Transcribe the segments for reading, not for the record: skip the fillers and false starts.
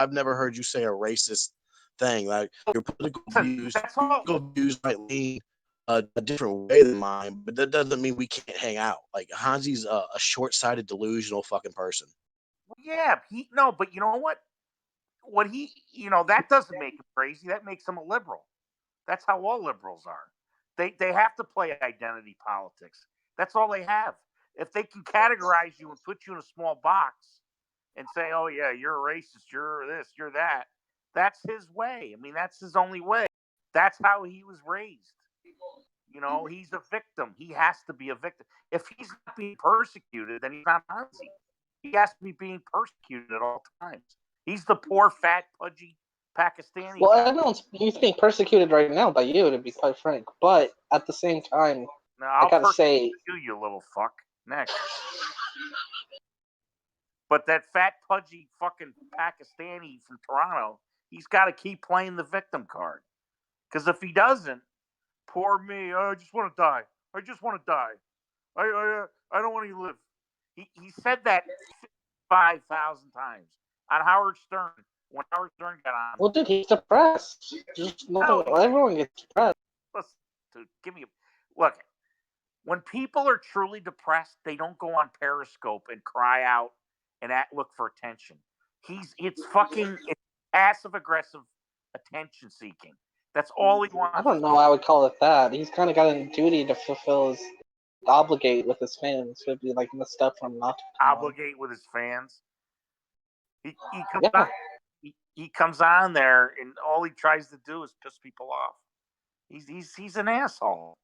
I've never heard you say a racist thing. Like your political That's all. views might lean a different way than mine, but that doesn't mean we can't hang out. Like Hanzi's a short-sighted, delusional fucking person. Yeah, no, but you know what? That doesn't make him crazy. That makes him a liberal. That's how all liberals are. They have to play identity politics. That's all they have. If they can categorize you and put you in a small box and say, "Oh yeah, you're a racist, you're this, you're that," that's his way. I mean, that's his only way. That's how he was raised. He's a victim. He has to be a victim. If he's not being persecuted, then he's not Nazi. He has to be being persecuted at all times. He's the poor, fat, pudgy Pakistani Well, guy. I know he's being persecuted right now by you, to be quite frank. But at the same time, Now, I gotta say, you little fuck. Next. But that fat, pudgy fucking Pakistani from Toronto, he's got to keep playing the victim card. Because if he doesn't, poor me, I just want to die. I just want to die. I don't want to live. He said that 5,000 times on Howard Stern when Howard Stern got on. well, dude, he's depressed. Everyone gets depressed. Listen, dude, look. When people are truly depressed, they don't go on Periscope and cry out and look for attention. It's passive aggressive attention seeking. That's all he wants. I don't know. I would call it that. He's kind of got a duty to fulfill his obligate with his fans. Would be like messed up from not to obligate with his fans. He comes on there and all he tries to do is piss people off. He's an asshole.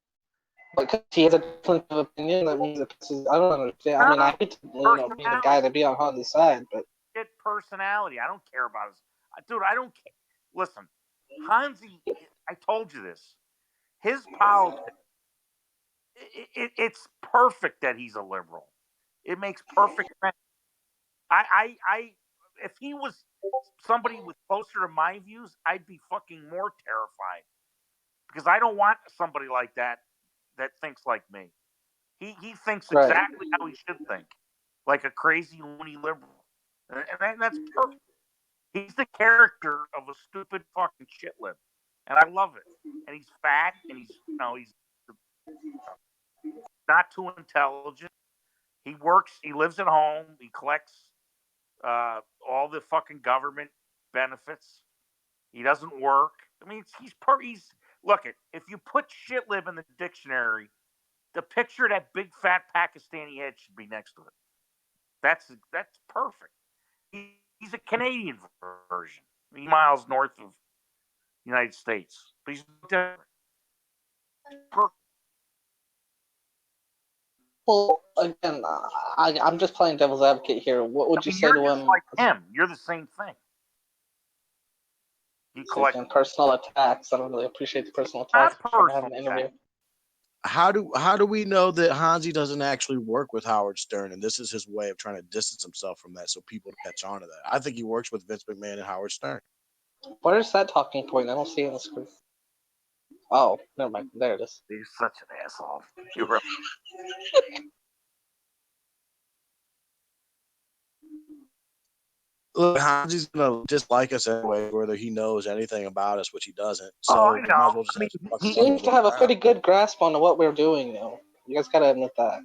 Because he has a different opinion, that means it pisses. I don't understand. I mean, I hate to be the guy to be on Hanzi's side, but get personality. I don't care about his dude. I don't care. Listen, Hanzi. I told you this. His politics. It's perfect that he's a liberal. It makes perfect sense. If he was somebody with closer to my views, I'd be fucking more terrified because I don't want somebody like that thinks like me. He thinks exactly how he should think, like a crazy loony liberal, and that's perfect. He's the character of a stupid fucking shitlib, and I love it. And he's fat, and he's not too intelligent. He works. He lives at home. He collects all the fucking government benefits. He doesn't work. I mean, he's look it. If you put shitlib in the dictionary, the picture of that big fat Pakistani head should be next to it. That's perfect. He's a Canadian version, miles north of the United States, but he's different. Perfect. well, again, I'm just playing devil's advocate here. What would you say to him? Like him, you're the same thing. You collect personal attacks. I don't really appreciate the personal attacks. How do we know that Hanzi doesn't actually work with Howard Stern, and this is his way of trying to distance himself from that, so people catch on to that? I think he works with Vince McMahon and Howard Stern. Where's that talking point? I don't see it on the screen. Oh, never mind. There it is. You're such an asshole. You're really. Look, Hanzi's gonna dislike us anyway, whether he knows anything about us, which he doesn't. So I know. might as well just he seems to have a pretty good grasp on what we're doing, though. You guys gotta admit that.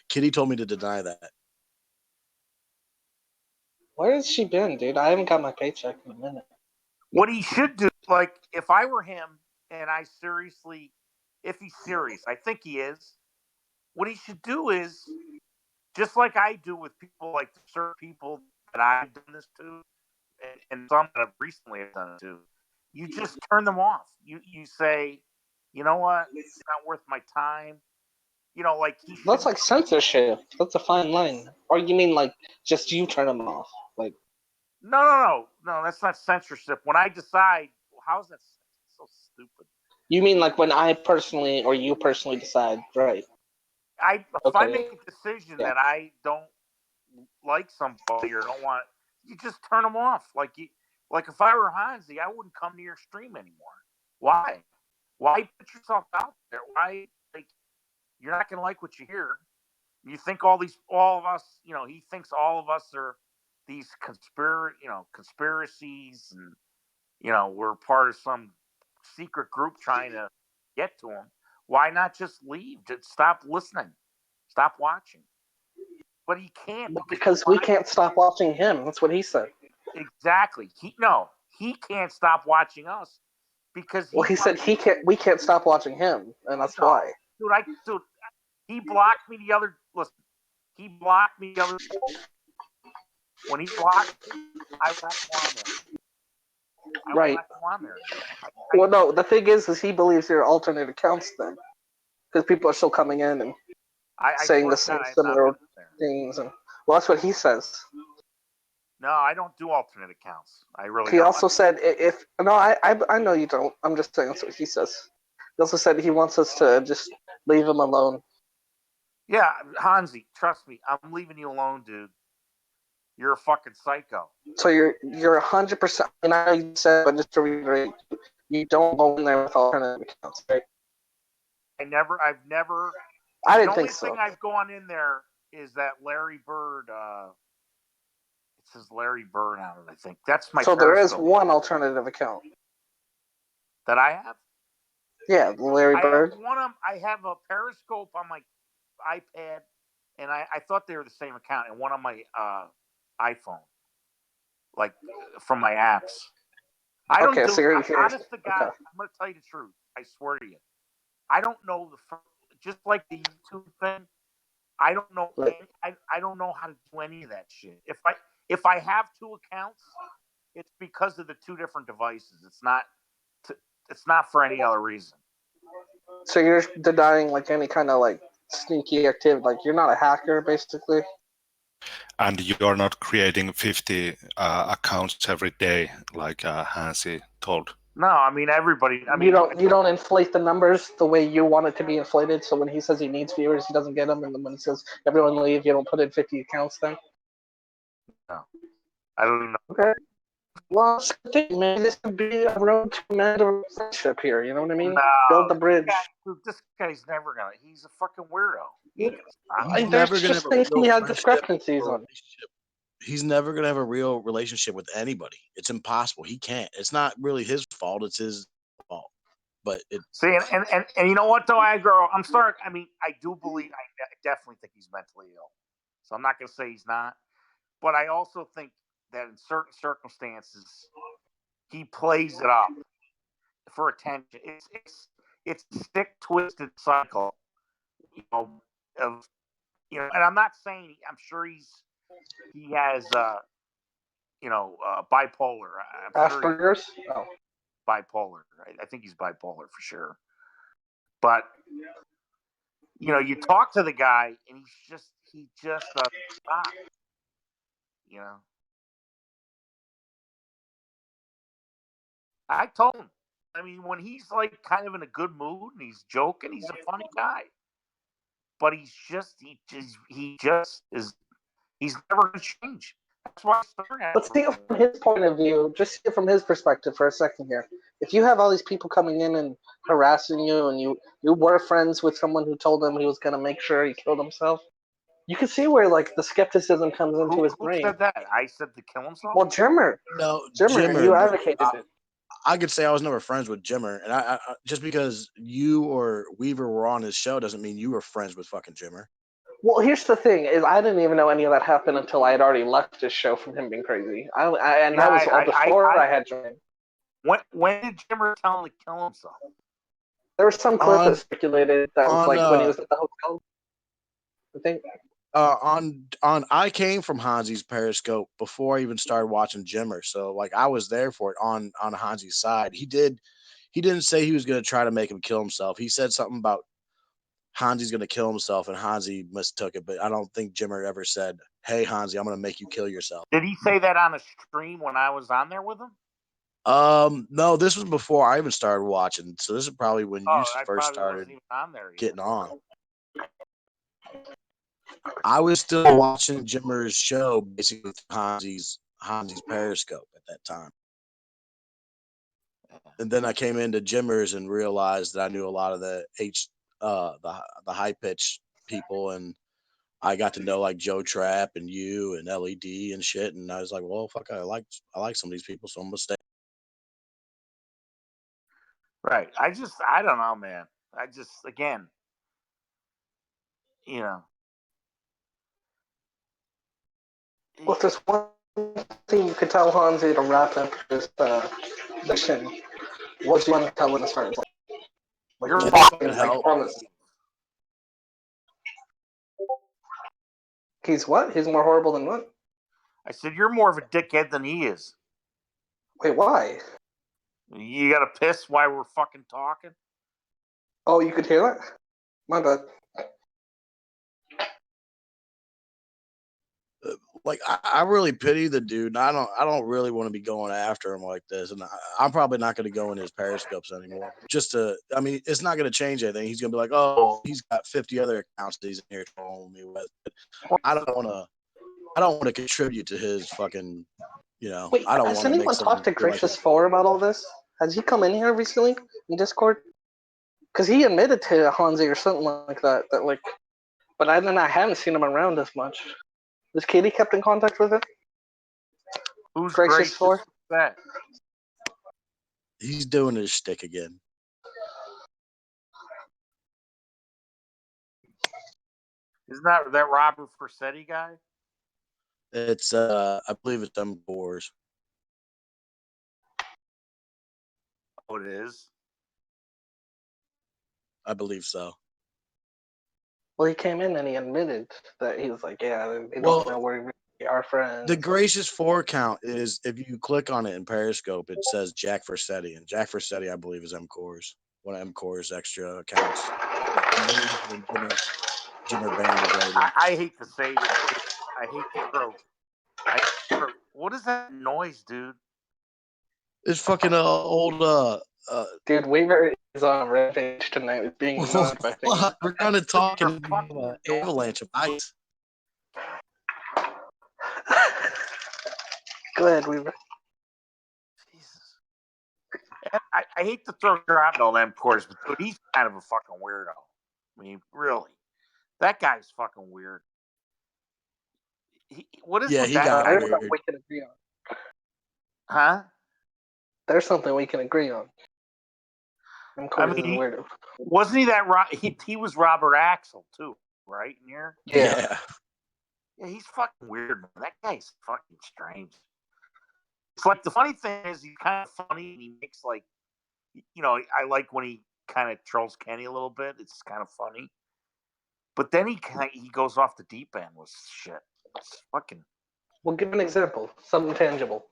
Kitty told me to deny that. Where has she been, dude? I haven't got my paycheck in a minute. What he should do, like, if I were him and if he's serious, I think he is, what he should do is, just like I do with people, like certain people that I've done this to, and some that I've recently done it to, you just turn them off. You say, you know what, it's not worth my time. Like that's like censorship. That's a fine line. Or you mean like just you turn them off? Like no, that's not censorship. When I decide, how's that so stupid? You mean like when I personally or you personally decide, right? If I make a decision that I don't like somebody or don't want, you just turn them off. Like if I were Hanzi, I wouldn't come to your stream anymore. Why? Why put yourself out there? Why? Like, you're not gonna like what you hear. You think all of us, he thinks all of us are these conspiracies, and we're part of some secret group trying to get to him. Why not just leave? Just stop listening, stop watching. But he can't because we can't stop watching him. That's what he said. Exactly. He can't stop watching us because he said we can't stop watching him, and that's why. Dude, he blocked me the other. Listen, he blocked me the other. When he blocked me, I won't go on there. Right. I won't go on there anymore. Well, no. The thing is he believes there are alternate accounts then, because people are still coming in and saying the same similar things, and well, that's what he says. No, I don't do alternate accounts. I really. He don't. also said I know you don't. I'm just saying that's what he says. He also said he wants us to just leave him alone. Yeah, Hanzi, trust me, I'm leaving you alone, dude. You're a fucking psycho. So you're 100%. And I said, but just to reiterate, you don't go in there with alternative accounts, right? I've never. I didn't think so. The only thing I've gone in there is that Larry Bird. It says Larry Bird on it. I think that's my. So there is one alternative account that I have. Yeah, Larry Bird. I have a Periscope on my iPad, and I thought they were the same account, and one on my iPhone, like from my apps. I don't honest to God, okay. I'm going to tell you the truth. I swear to you. I don't know just like the YouTube thing. I don't know. I don't know how to do any of that shit. If I have two accounts, it's because of the two different devices. It's not for any other reason. So you're denying like any kind of like sneaky activity. Like you're not a hacker, basically. And you're not creating 50 accounts every day, like Hanzi told. No, I mean everybody. I mean you don't inflate the numbers the way you want it to be inflated. So when he says he needs viewers, he doesn't get them, and then when he says everyone leave, you don't put in 50 accounts then. No, I don't know. Okay. Well, maybe this could be a road to a friendship here. You know what I mean? No, build the bridge. This guy's never gonna. He's a fucking weirdo. He's never gonna have a real he had discrepancies on. He's never gonna have a real relationship with anybody. It's impossible. He can't. It's not really his fault. It's his fault. But see, and you know what though, I'm sorry. I mean, I do believe. I definitely think he's mentally ill. So I'm not gonna say he's not. But I also think that in certain circumstances, he plays it up for attention. It's a stick twisted cycle, of and I'm not saying I'm sure he has bipolar. Asperger's? Oh, bipolar. I think he's bipolar for sure. But you talk to the guy and he just doesn't stop. I told him. I mean, when he's like kind of in a good mood and he's joking, he's a funny guy. But he just is. He's never going to change. That's why Let's see it from his point of view. Just see it from his perspective for a second here. If you have all these people coming in and harassing you, and you were friends with someone who told him he was going to make sure he killed himself, you can see where like the skepticism comes into his brain. Who said that? I said to kill himself. Well, Jimmer. No, Jimmer, you advocated it. I could say I was never friends with Jimmer, and I just because you or Weaver were on his show doesn't mean you were friends with fucking Jimmer. Well, here's the thing: is I didn't even know any of that happened until I had already left his show from him being crazy. That was all before I had joined. When did Jimmer tell him to kill himself? There was some clip that speculated that was like when he was at the hotel. I think. I came from Hanzi's Periscope before I even started watching Jimmer, so like I was there for it on Hanzi's side. He didn't say he was going to try to make him kill himself. He said something about Hanzi's going to kill himself, and Hanzi mistook it. But I don't think Jimmer ever said, "Hey Hanzi, I'm going to make you kill yourself." Did he say that on a stream when I was on there with him? No, this was before I even started watching. So this is probably when you first started getting on. I was still watching Jimmer's show basically with Hanzi's Periscope at that time. And then I came into Jimmer's and realized that I knew a lot of the high pitch people, and I got to know like Joe Trap and you and LED and shit, and I was like, well, fuck, I like some of these people, so I'm gonna stay. Right. I don't know, man. I just, again, you know, Well, if there's one thing you could tell Hanzi to wrap up this mission, what do you want to tell him as far as like you're fucking fucking help. promise? He's what? He's more horrible than what? I said, you're more of a dickhead than he is. Wait, why? You got to piss while we're fucking talking? Oh, you could hear that? My bad. Like I really pity the dude. And I don't really want to be going after him like this, and I'm probably not going to go in his periscopes anymore. I mean, it's not going to change anything. He's going to be like, oh, he's got 50 other accounts that he's in here trolling me with. I don't want to. I don't want to contribute to his fucking. Wait, I don't has want to make anyone someone talked to feel like Gracious 4 about all this? Has he come in here recently in Discord? Because he admitted to Hanzi or something like that. But I haven't seen him around as much. Has Katie kept in contact with him? Who's Gracious 4? That? he's doing his shtick again. Isn't that Robert Forsetti guy? It's I believe it's them boars. Oh, it is. I believe so. Well, he came in and he admitted that he was like, yeah, they don't know we're really our friends. The Gracious 4 account is, if you click on it in Periscope, it says Jack Versetti, and Jack Versetti, I believe, is MCore's one of MCore's extra accounts. Jimmer Band is right. I hate to say this. I hate to throw. What is that noise, dude? It's fucking old. Dude, Weaver is on a rampage tonight with being annoyed by things. We're kind of talking You're fucking about avalanche of ice. Go ahead, Weaver. Jesus. I hate to throw out all them course, but dude, he's kind of a fucking weirdo. I mean, really, that guy's fucking weird. What is with he that got guy? There's something we can agree on. Huh? There's something we can agree on. I mean, wasn't he that? He was Robert Axel too, right? In here. Yeah. Yeah, he's fucking weird, man. That guy's fucking strange. It's like the funny thing is he's kind of funny and he makes like, I like when he kind of trolls Kenny a little bit. It's kind of funny. But then he goes off the deep end with shit. It's fucking. Well, give an example. Something tangible.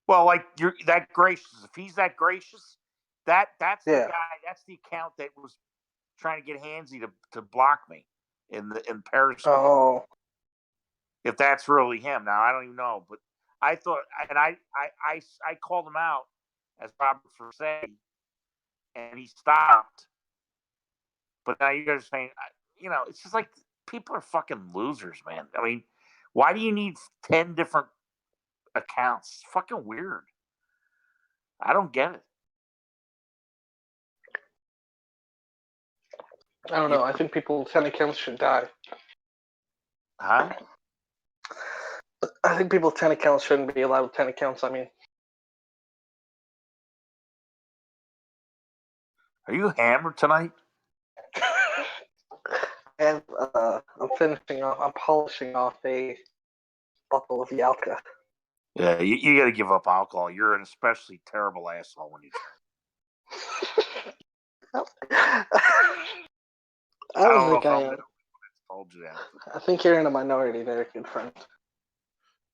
Well, like you're that gracious. If he's that gracious, that's the Yeah. guy. That's the account that was trying to get Hanzi to block me in Periscope. Oh. If that's really him, now I don't even know. But I thought, and I called him out as Robert Forsetti, and he stopped. But now you guys are saying, it's just like people are fucking losers, man. I mean, why do you need 10 different accounts? It's fucking weird. I don't get it. I don't know. I think people with 10 accounts should die. Huh? I think people with 10 accounts shouldn't be allowed with 10 accounts. I mean, are you hammered tonight? and I'm finishing off. I'm polishing off a bottle of Yalka. Yeah, you got to give up alcohol. You're an especially terrible asshole when you drink. I don't think I am. Told you that. I think you're in a minority there, good friend.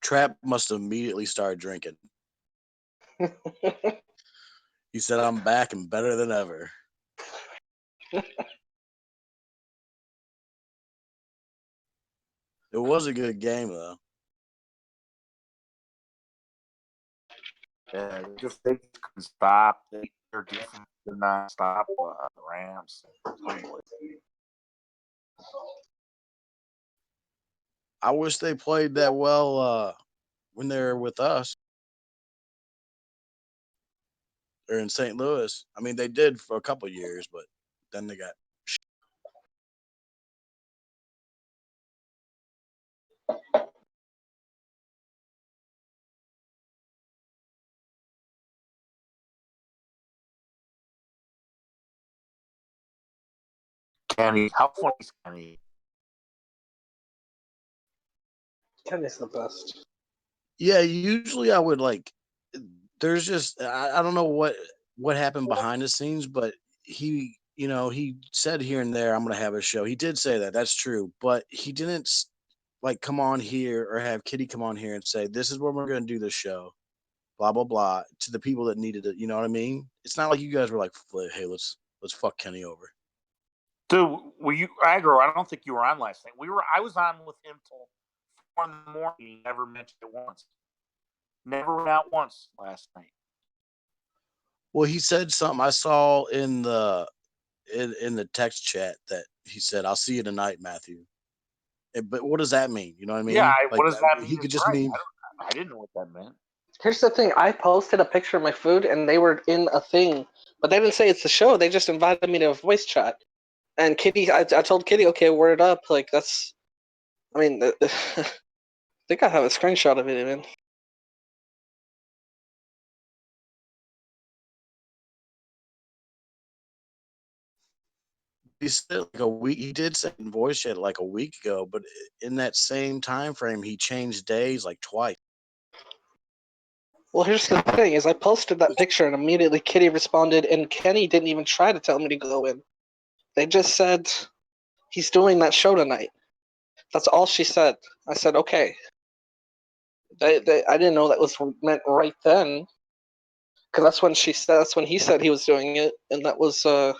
Trap must have immediately started drinking. He said, I'm back and better than ever. It was a good game, though. Yeah, they couldn't stop. Their defense did not stop the Rams. I wish they played that well when they were with us. They're in St. Louis. I mean, they did for a couple years, but then they got Kenny, how funny is Kenny? Kenny's the best. Yeah, usually I would like. There's just I don't know what happened behind the scenes, but he said here and there I'm gonna have a show. He did say that. That's true, but he didn't like come on here or have Kitty come on here and say this is where we're gonna do the show. Blah blah blah to the people that needed it. You know what I mean? It's not like you guys were like, hey, let's fuck Kenny over. Dude, were you aggro? I don't think you were on last night. I was on with him till 4 in the morning. He never mentioned it once. Never went out once last night. Well, he said something I saw in the text chat that he said, "I'll see you tonight, Matthew." But what does that mean? You know what I Yeah, mean? what Like does that he mean? could It's just right. mean I didn't know what that meant. Here's the thing. I posted a picture of my food, and they were in a thing, but they didn't say it's the show. They just invited me to a voice chat. And Kitty, I told Kitty, okay, word up. Like, that's, I mean, I think I have a screenshot of it even. he said like a week. He did say in voice chat like a week ago, but in that same time frame, he changed days like twice. Well, here's the thing: is I posted that picture, and immediately Kitty responded, and Kenny didn't even try to tell me to go in. They just said he's doing that show tonight. That's all she said. I said okay. I didn't know that was meant right then, because that's when that's when he said he was doing it, and that was I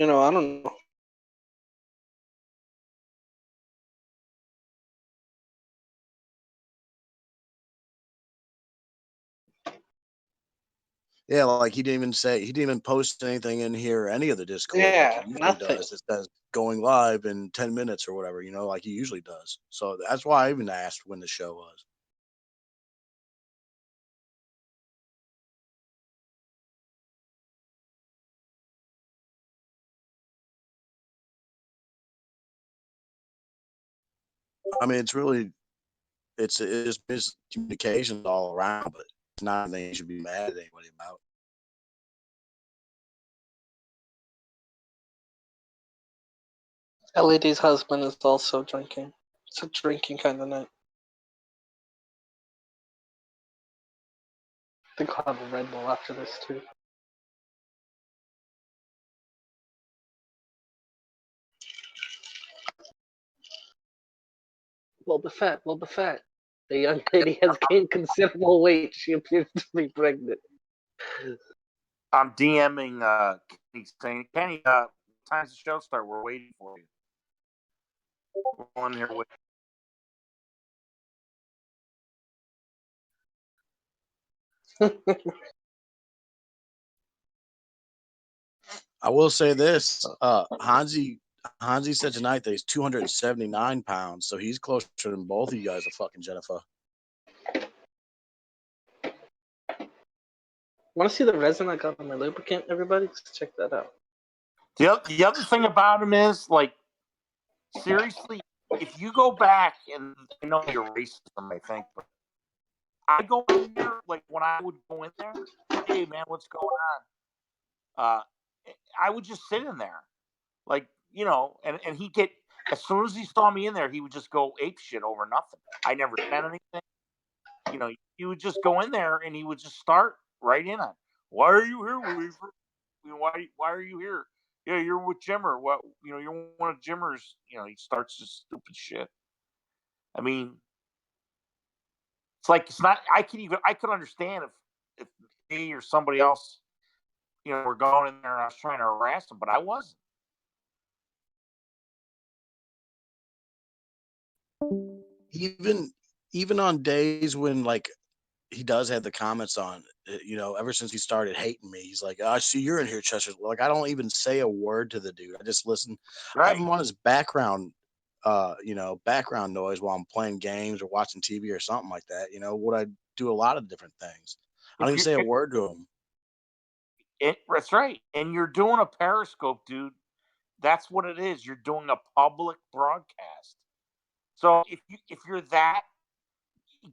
don't know. Yeah, like he didn't even post anything in here or any of the Discord like he Yeah, usually nothing. does. It says going live in 10 minutes or whatever, like he usually does. So that's why I even asked when the show was. I mean, it's just miscommunications all around, but it's not anything you should be mad at anybody about. LAD's husband is also drinking. It's a drinking kind of night. I think I'll have a Red Bull after this too. Boba Fett. The young lady has gained considerable weight. She appears to be pregnant. I'm DMing Kenny saying, Kenny, time's the show start. We're waiting for you. We're on here with. I will say this: Hanzi said tonight that he's 279 pounds, so he's closer than both of you guys are fucking Jennifer. Want to see the resin I got on my lubricant, everybody? Let's check that out. The other thing about him is, like, seriously, if you go back, and I know you're racism, I think, but I go in there, like, when I would go in there, hey, man, what's going on? I would just sit in there. Like, and he'd get, as soon as he saw me in there, he would just go ape shit over nothing. I never said anything. He would just go in there and he would just start right in on, why are you here, Weaver? Why are you here? Yeah, you're with Jimmer. What, you're one of Jimmer's, he starts this stupid shit. I mean, it's like, it's not, I could understand if me or somebody else, were going in there and I was trying to harass him, but I wasn't. Even on days when like he does have the comments on, ever since he started hating me, he's like, I see you're in here, Chester. Like, I don't even say a word to the dude. I just listen. I have Right. him on his background noise while I'm playing games or watching TV or something like that. What I do a lot of different things. I don't even say a word to him. That's right. And you're doing a Periscope, dude. That's what it is. You're doing a public broadcast. So if you're that,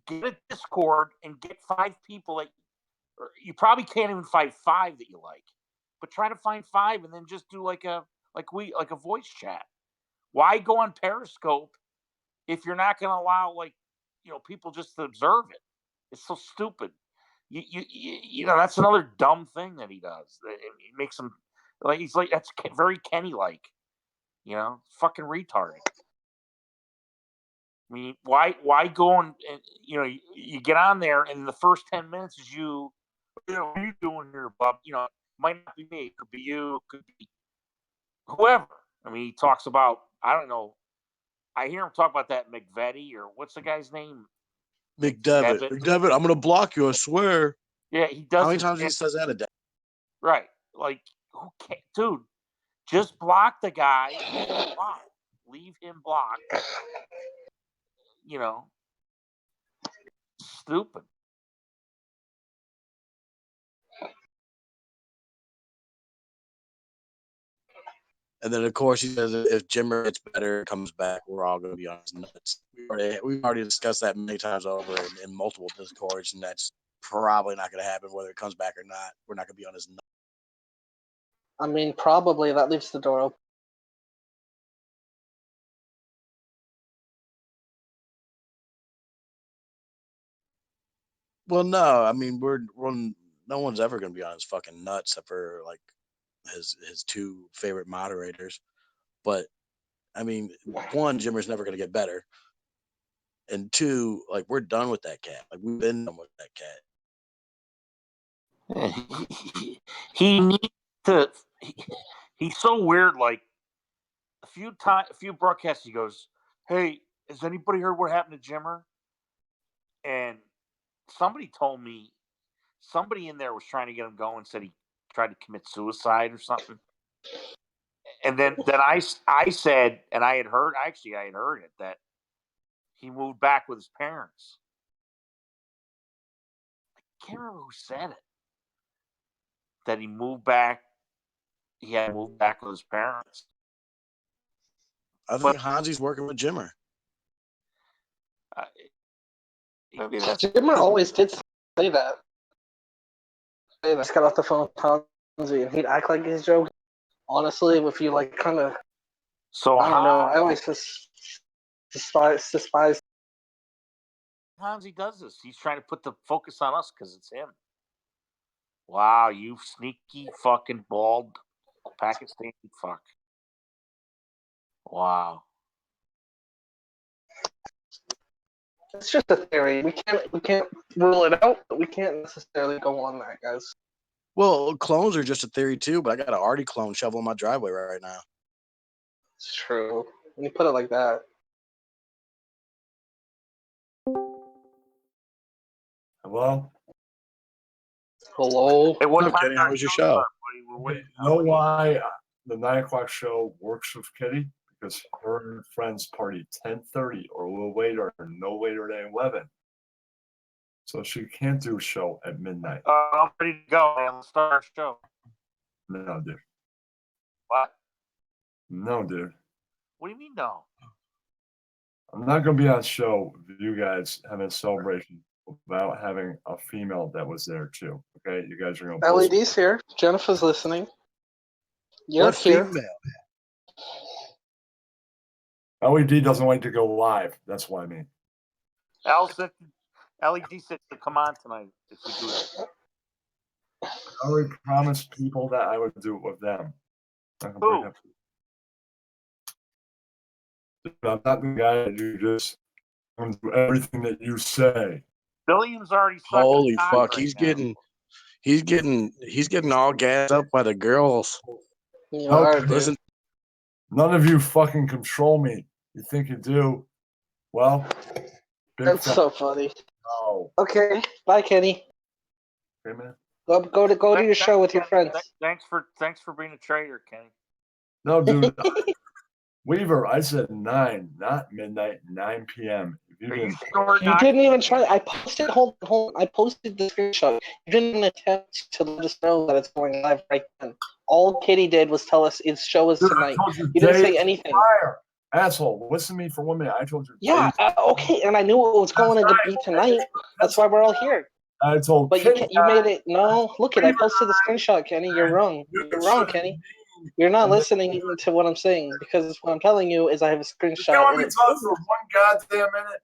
get a Discord and get 5 people that you probably can't even find 5 that you like. but try to find 5 and then just do like a voice chat. Why go on Periscope if you're not going to allow people just to observe it? It's so stupid. That's another dumb thing that he does. It makes him he's like, that's very Kenny like, fucking retarded. I mean, why go and you get on there and the first 10 minutes is what are you doing here, Bob? It might not be me. It could be you. It could be whoever. I mean, he talks about, I don't know. I hear him talk about that McVetti or what's the guy's name? McDevitt. McDevitt, I'm going to block you, I swear. Yeah, he does. How many times he says that a day? Right. Like, who can't, dude, just block the guy. Leave him blocked. Stupid. And then, of course, he says if Jimmer gets better, comes back, we're all going to be on his nuts. We've already discussed that many times over in multiple Discords, and that's probably not going to happen whether it comes back or not. We're not going to be on his nuts. I mean, probably that leaves the door open. Well, no, I mean, no one's ever going to be on his fucking nuts except for like his 2 favorite moderators. But I mean, 1, Jimmer's never going to get better, and 2, like, we're done with that cat. Like, we've been done with that cat. He needs to. He's so weird. Like a few broadcasts, he goes, "Hey, has anybody heard what happened to Jimmer?" And somebody told me somebody in there was trying to get him going. Said he tried to commit suicide or something. And then I said, and I had heard it, that he moved back with his parents. I can't remember who said it. That he moved back. He had moved back with his parents. I think Hanzi's working with Jimmer. Jimmer always did say that. I just got off the phone with Hanzi, and he'd act like he's joking. Honestly, if you kind of, so I don't know. I always just despise. Hanzi does this. He's trying to put the focus on us because it's him. Wow, you sneaky fucking bald Pakistani fuck. Wow. It's just a theory. We can't rule it out, but we can't necessarily go on that, guys. Well, clones are just a theory too, but I got an Artie clone shoveling my driveway right now. It's true. When you put it like that. Hello? Hello? Hey, what time Kenny, how was your show? You know why the 9 o'clock show works with Kitty? Because her and her friends party 10:30 or a little later, or no later than 11. So she can't do a show at midnight. I'm ready to go, man. Let's start our show. No, dude. What? No, dude. What do you mean, no? I'm not going to be on show with you guys having a celebration without having a female that was there too. Okay? You guys are going to... LED's here. Jennifer's listening. You're what here. Female? LED doesn't like to go live. That's what I mean. LED said to come on tonight if we do it. I already promised people that I would do it with them. Who? I'm not the guy that you just do everything that you say. William's already. Holy fuck! He's getting all gassed up by the girls. Listen, none of you fucking control me. You think you do? Well, that's so funny. Oh. Okay, bye, Kenny. Okay, man. Go to your show with your friends. Thanks for being a traitor, Kenny. No, dude. Weaver, I said 9, not midnight, 9 p.m. You didn't even try. I posted. Hold on. I posted the screenshot. You didn't even attempt to let us know that it's going live right then. All Kitty did was tell us its show is tonight. You didn't say anything. Asshole, listen to me for 1 minute. I told you. Yeah, okay, and I knew it was going to be tonight. That's why we're all here. I told But you Kenny, can't, you made it. No, look at I posted the screenshot, Kenny. You're wrong. You're wrong, Kenny. You're not listening to what I'm saying because what I'm telling you is I have a screenshot. You want me to talk for one goddamn minute?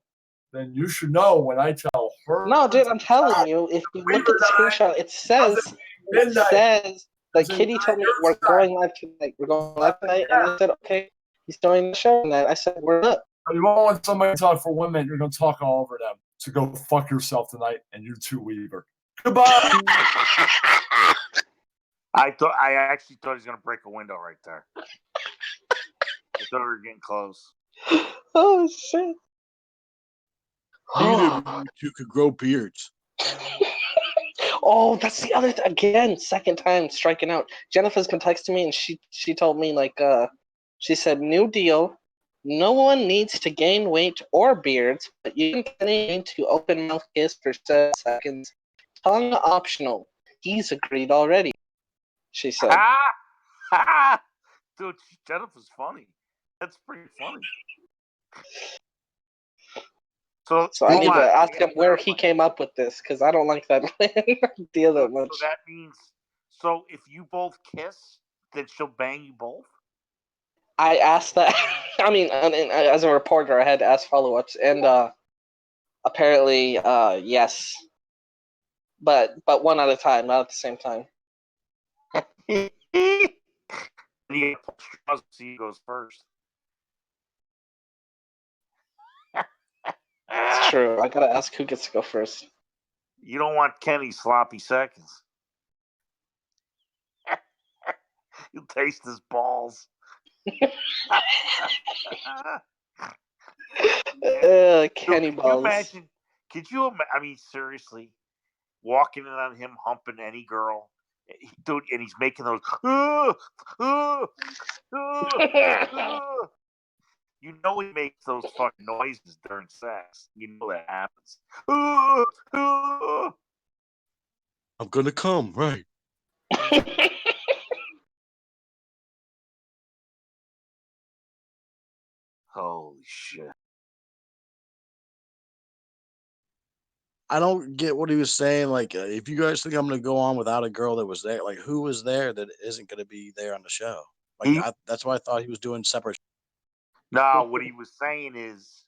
Then you should know when I tell her. No, dude, I'm telling you. If you look at the screenshot, it says that Kitty told me we're going live tonight. We're going live tonight, and I said, okay, he's doing the show tonight. I said, we're up. You won't want somebody to talk for 1 minute. You're going to talk all over them. So go fuck yourself tonight, and you too, Weaver. Goodbye. I actually thought he was going to break a window right there. I thought we were getting close. Oh, shit. You two could grow beards. Oh, that's the other again, second time striking out. Jennifer's been texting me, and she told me, like, she said, new deal. No one needs to gain weight or beards, but you can need to open mouth kiss for 7 seconds. Tongue optional. He's agreed already, she said. Ha! Dude, Jennifer's funny. That's pretty funny. So I need to ask him where he came up with this, because I don't like that idea that much. So that means, so if you both kiss, then she'll bang you both? I asked that. I mean, as a reporter, I had to ask follow-ups, and apparently, yes. But one at a time, not at the same time. You get to pull straws, see who goes first. It's true. I gotta ask who gets to go first. You don't want Kenny's sloppy seconds. You'll taste his balls. Kenny balls. Could you imagine, I mean, seriously, walking in on him humping any girl, dude, and he's making those, you know he makes those fucking noises during sex. You know that happens. I'm gonna come, right? Holy shit. I don't get what he was saying. Like, if you guys think I'm going to go on without a girl that was there, like, who was there that isn't going to be there on the show? Like, that's why I thought he was doing separate. No, what he was saying is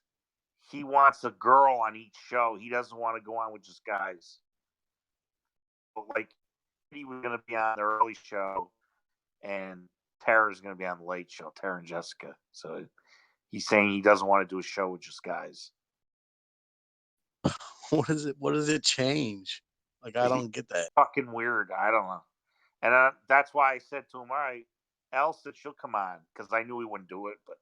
he wants a girl on each show. He doesn't want to go on with just guys. But like, he was going to be on the early show, and Tara's going to be on the late show, Tara and Jessica. So he's saying he doesn't want to do a show with just guys. What is it? What does it change? Like, I don't get that. Fucking weird. I don't know. And that's why I said to him, all right, Elle said she'll come on, because I knew he wouldn't do it. But,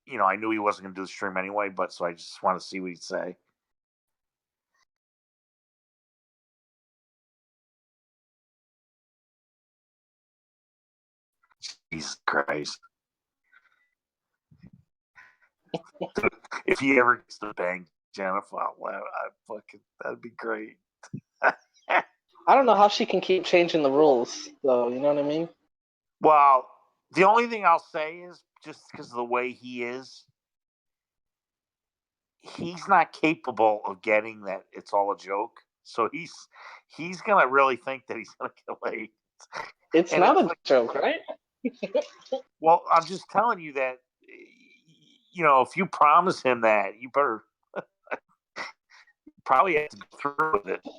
you know, I knew he wasn't going to do the stream anyway, but so I just want to see what he'd say. Jesus Christ. If he ever gets to bang Jennifer, that'd be great. I don't know how she can keep changing the rules, though. You know what I mean? Well, the only thing I'll say is, just because of the way he is, he's not capable of getting that it's all a joke. So he's gonna really think that he's gonna get laid. It's and not a joke, right? Well, I'm just telling you that, you know, if you promise him that, you better probably have to go through with it. I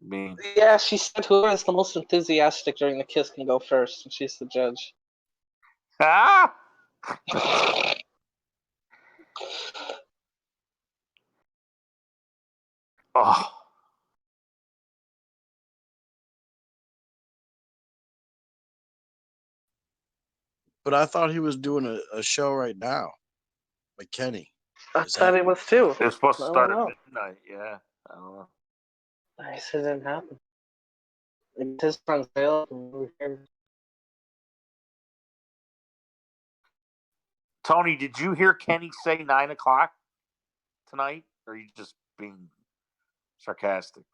mean, yeah, she said whoever is the most enthusiastic during the kiss can go first, and she's the judge. Ah! Oh. But I thought he was doing a show right now, like Kenny. I thought it was too. It was supposed to start at midnight. Yeah, I don't know. I said it didn't happen. It just runs failed. Tony, did you hear Kenny say 9:00 tonight? Or are you just being sarcastic?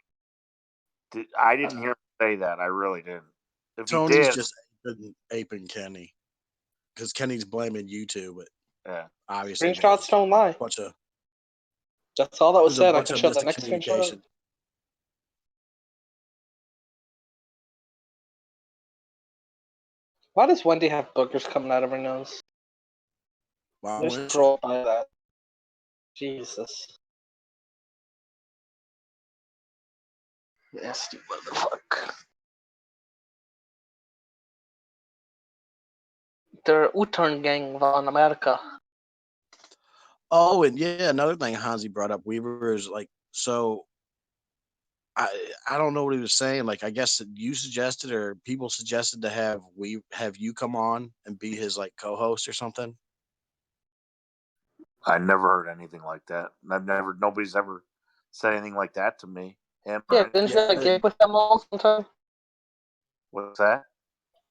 I didn't hear him say that. I really didn't. If Tony's he did, just aping Kenny, because Kenny's blaming you two, but yeah, obviously screenshots don't lie. That's all that was said. I can show the next screenshot. Why does Wendy have boogers coming out of her nose? Wow, Just where's scroll by that. Jesus. Nasty motherfucker. They're U-turn gang von America. Oh, and yeah, another thing Hanzi brought up, Weaver is like, so I don't know what he was saying. Like, I guess that you suggested or people suggested to have you come on and be his like co-host or something. I never heard anything like that. Nobody's ever said anything like that to me. Him or Yeah, anything. didn't you have a gig with them all sometime? What's that?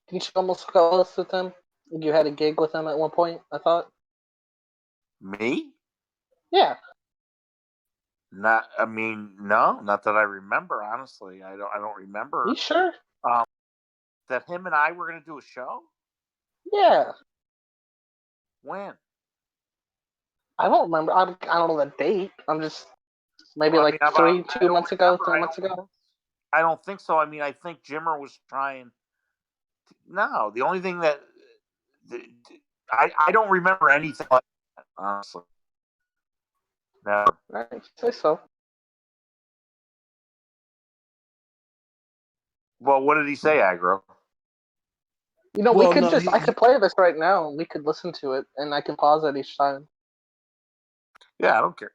Didn't you almost co-host with them? You had a gig with them at one point, I thought. Me? Yeah. No, not that I remember. Honestly, I don't remember. You sure? That him and I were going to do a show. Yeah. When? I don't remember. I don't know the date. I'm just maybe Well, like I 2 months ago, remember. 3 months ago. I don't think so. I mean, I think Jimmer was trying. No, the only thing that I don't remember anything like that, honestly. No. Right, say so. Well, what did he say, Aggro? You know, Well, we could no, I could play this right now, and we could listen to it, and I can pause it each time. Yeah, I don't care.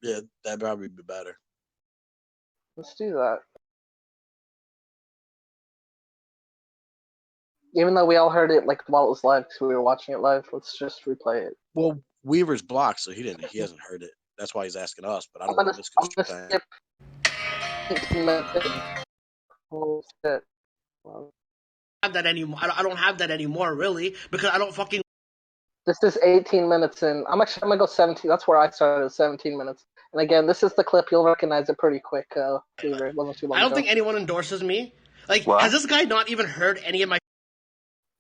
Yeah, that'd probably be better. Let's do that. Even though we all heard it like while it was live, because we were watching it live, let's just replay it. Well, Weaver's blocked, so he hasn't heard it. That's why he's asking us. But I I'm don't know gonna, this I'm goes gonna too skip 18 minutes in. Oh shit. Well, Have that anymore. I don't have that anymore, really, because I don't fucking. this is 18 minutes in. I'm gonna go 17. That's where I started, 17 minutes. And again, this is the clip. You'll recognize it pretty quick. Weaver. It wasn't too long I don't ago. think anyone endorses me. Like, What? has this guy not even heard any of my?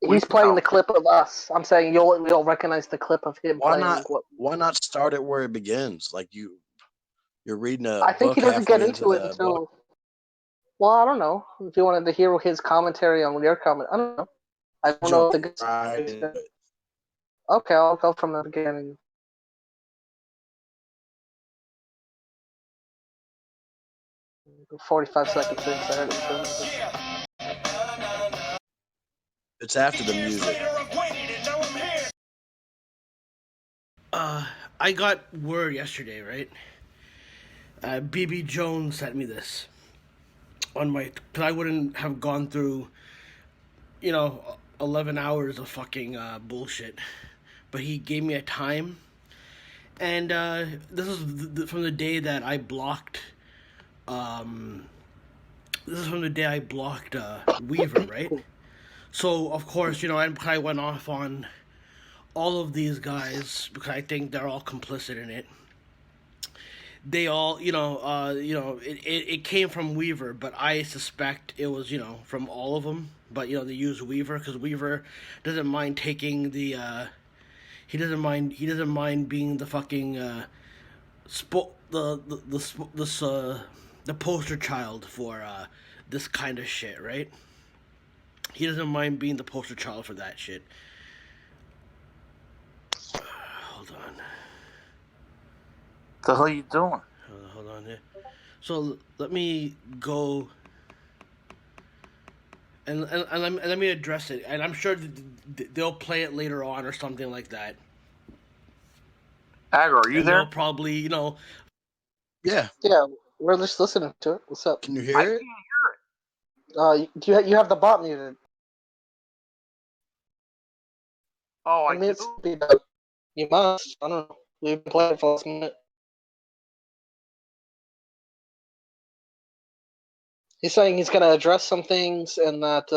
He's playing the clip of us. I'm saying you'll recognize the clip of him Why playing. not? Why not start it where it begins? Like you're reading a I think book he doesn't get halfway into it the until. book. Well, I don't know. If you wanted to hear his commentary on your comment, I don't know. I don't know if the good. Right. Okay, I'll go from the beginning. Go 45 seconds in, so I heard it. It's after the music. I got word yesterday, right? BB Jones sent me this on my. Because I wouldn't have gone through, 11 hours of fucking bullshit. But he gave me a time. And this is from the day that I blocked. This is from the day I blocked Weaver, right? So, of course, I went off on all of these guys because I think they're all complicit in it. They all, it came from Weaver, but I suspect it was, from all of them. But they use Weaver because Weaver doesn't mind taking the. He doesn't mind being the fucking the poster child for this kind of shit, right? He doesn't mind being the poster child for that shit. Hold on. What the hell are you doing? Hold on here. So let me go and let me address it. And I'm sure they'll play it later on or something like that. Aggro, are you and there? They'll probably, Yeah. Yeah, we're just listening to it. What's up? Can you I hear it? can't hear it. Do you have the bot muted? Oh, I mean, do. You must. I don't know. We've been playing for the last minute. He's saying he's going to address some things and that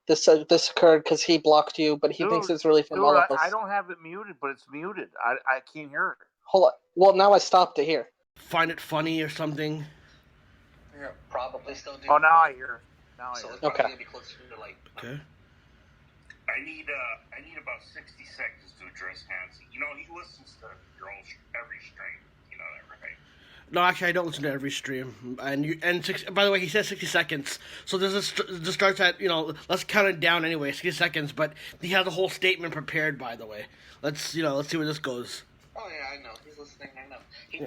this occurred because he blocked you, but he thinks it's really from all of us. I don't have it muted, but it's muted. I can't hear it. Hold on. Well, now I stopped it here. Find it funny or something. Yeah, probably still do. Oh, now I hear it. Okay. Okay. I need about 60 seconds to address Hanzi. He listens to your every stream. You know that, right? No, actually, I don't listen to every stream. By the way, he says 60 seconds. So this starts at, let's count it down anyway, 60 seconds. But he has a whole statement prepared, by the way. Let's see where this goes. Oh yeah, I know. He's listening. I know. I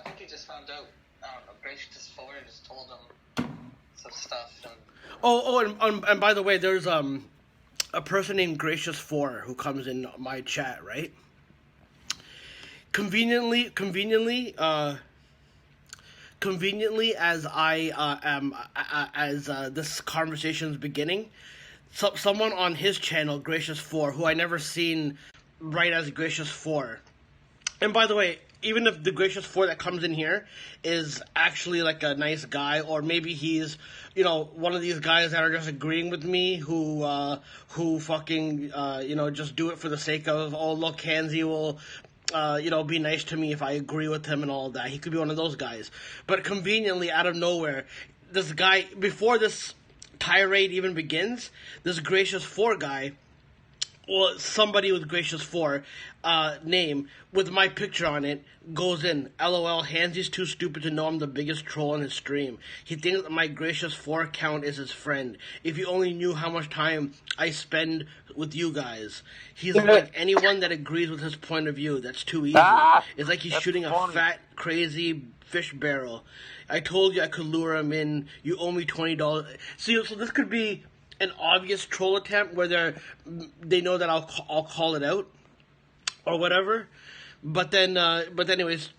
think he just found out. I don't know. Gracious 4 just told him some stuff. And by the way, there's a person named Gracious 4 who comes in my chat, right? Conveniently, as I am, as this conversation's beginning, someone on his channel, Gracious 4, who I never seen write as Gracious 4. And by the way, even if the Gracious 4 that comes in here is actually like a nice guy, or maybe he's, one of these guys that are just agreeing with me, who fucking, just do it for the sake of, oh, look, Hanzi will, be nice to me if I agree with him and all that. He could be one of those guys. But conveniently, out of nowhere, this guy, before this tirade even begins, this Gracious 4 guy, or somebody with Gracious 4 name, with my picture on it, goes in, LOL, Hanzi's too stupid to know I'm the biggest troll on his stream. He thinks that my Gracious 4 account is his friend. If you only knew how much time I spend with you guys. He's like anyone that agrees with his point of view. That's too easy. It's like he's shooting a fat, crazy fish barrel. I told you I could lure him in. You owe me $20. See, so this could be an obvious troll attempt where they know that I'll call it out or whatever, but anyways,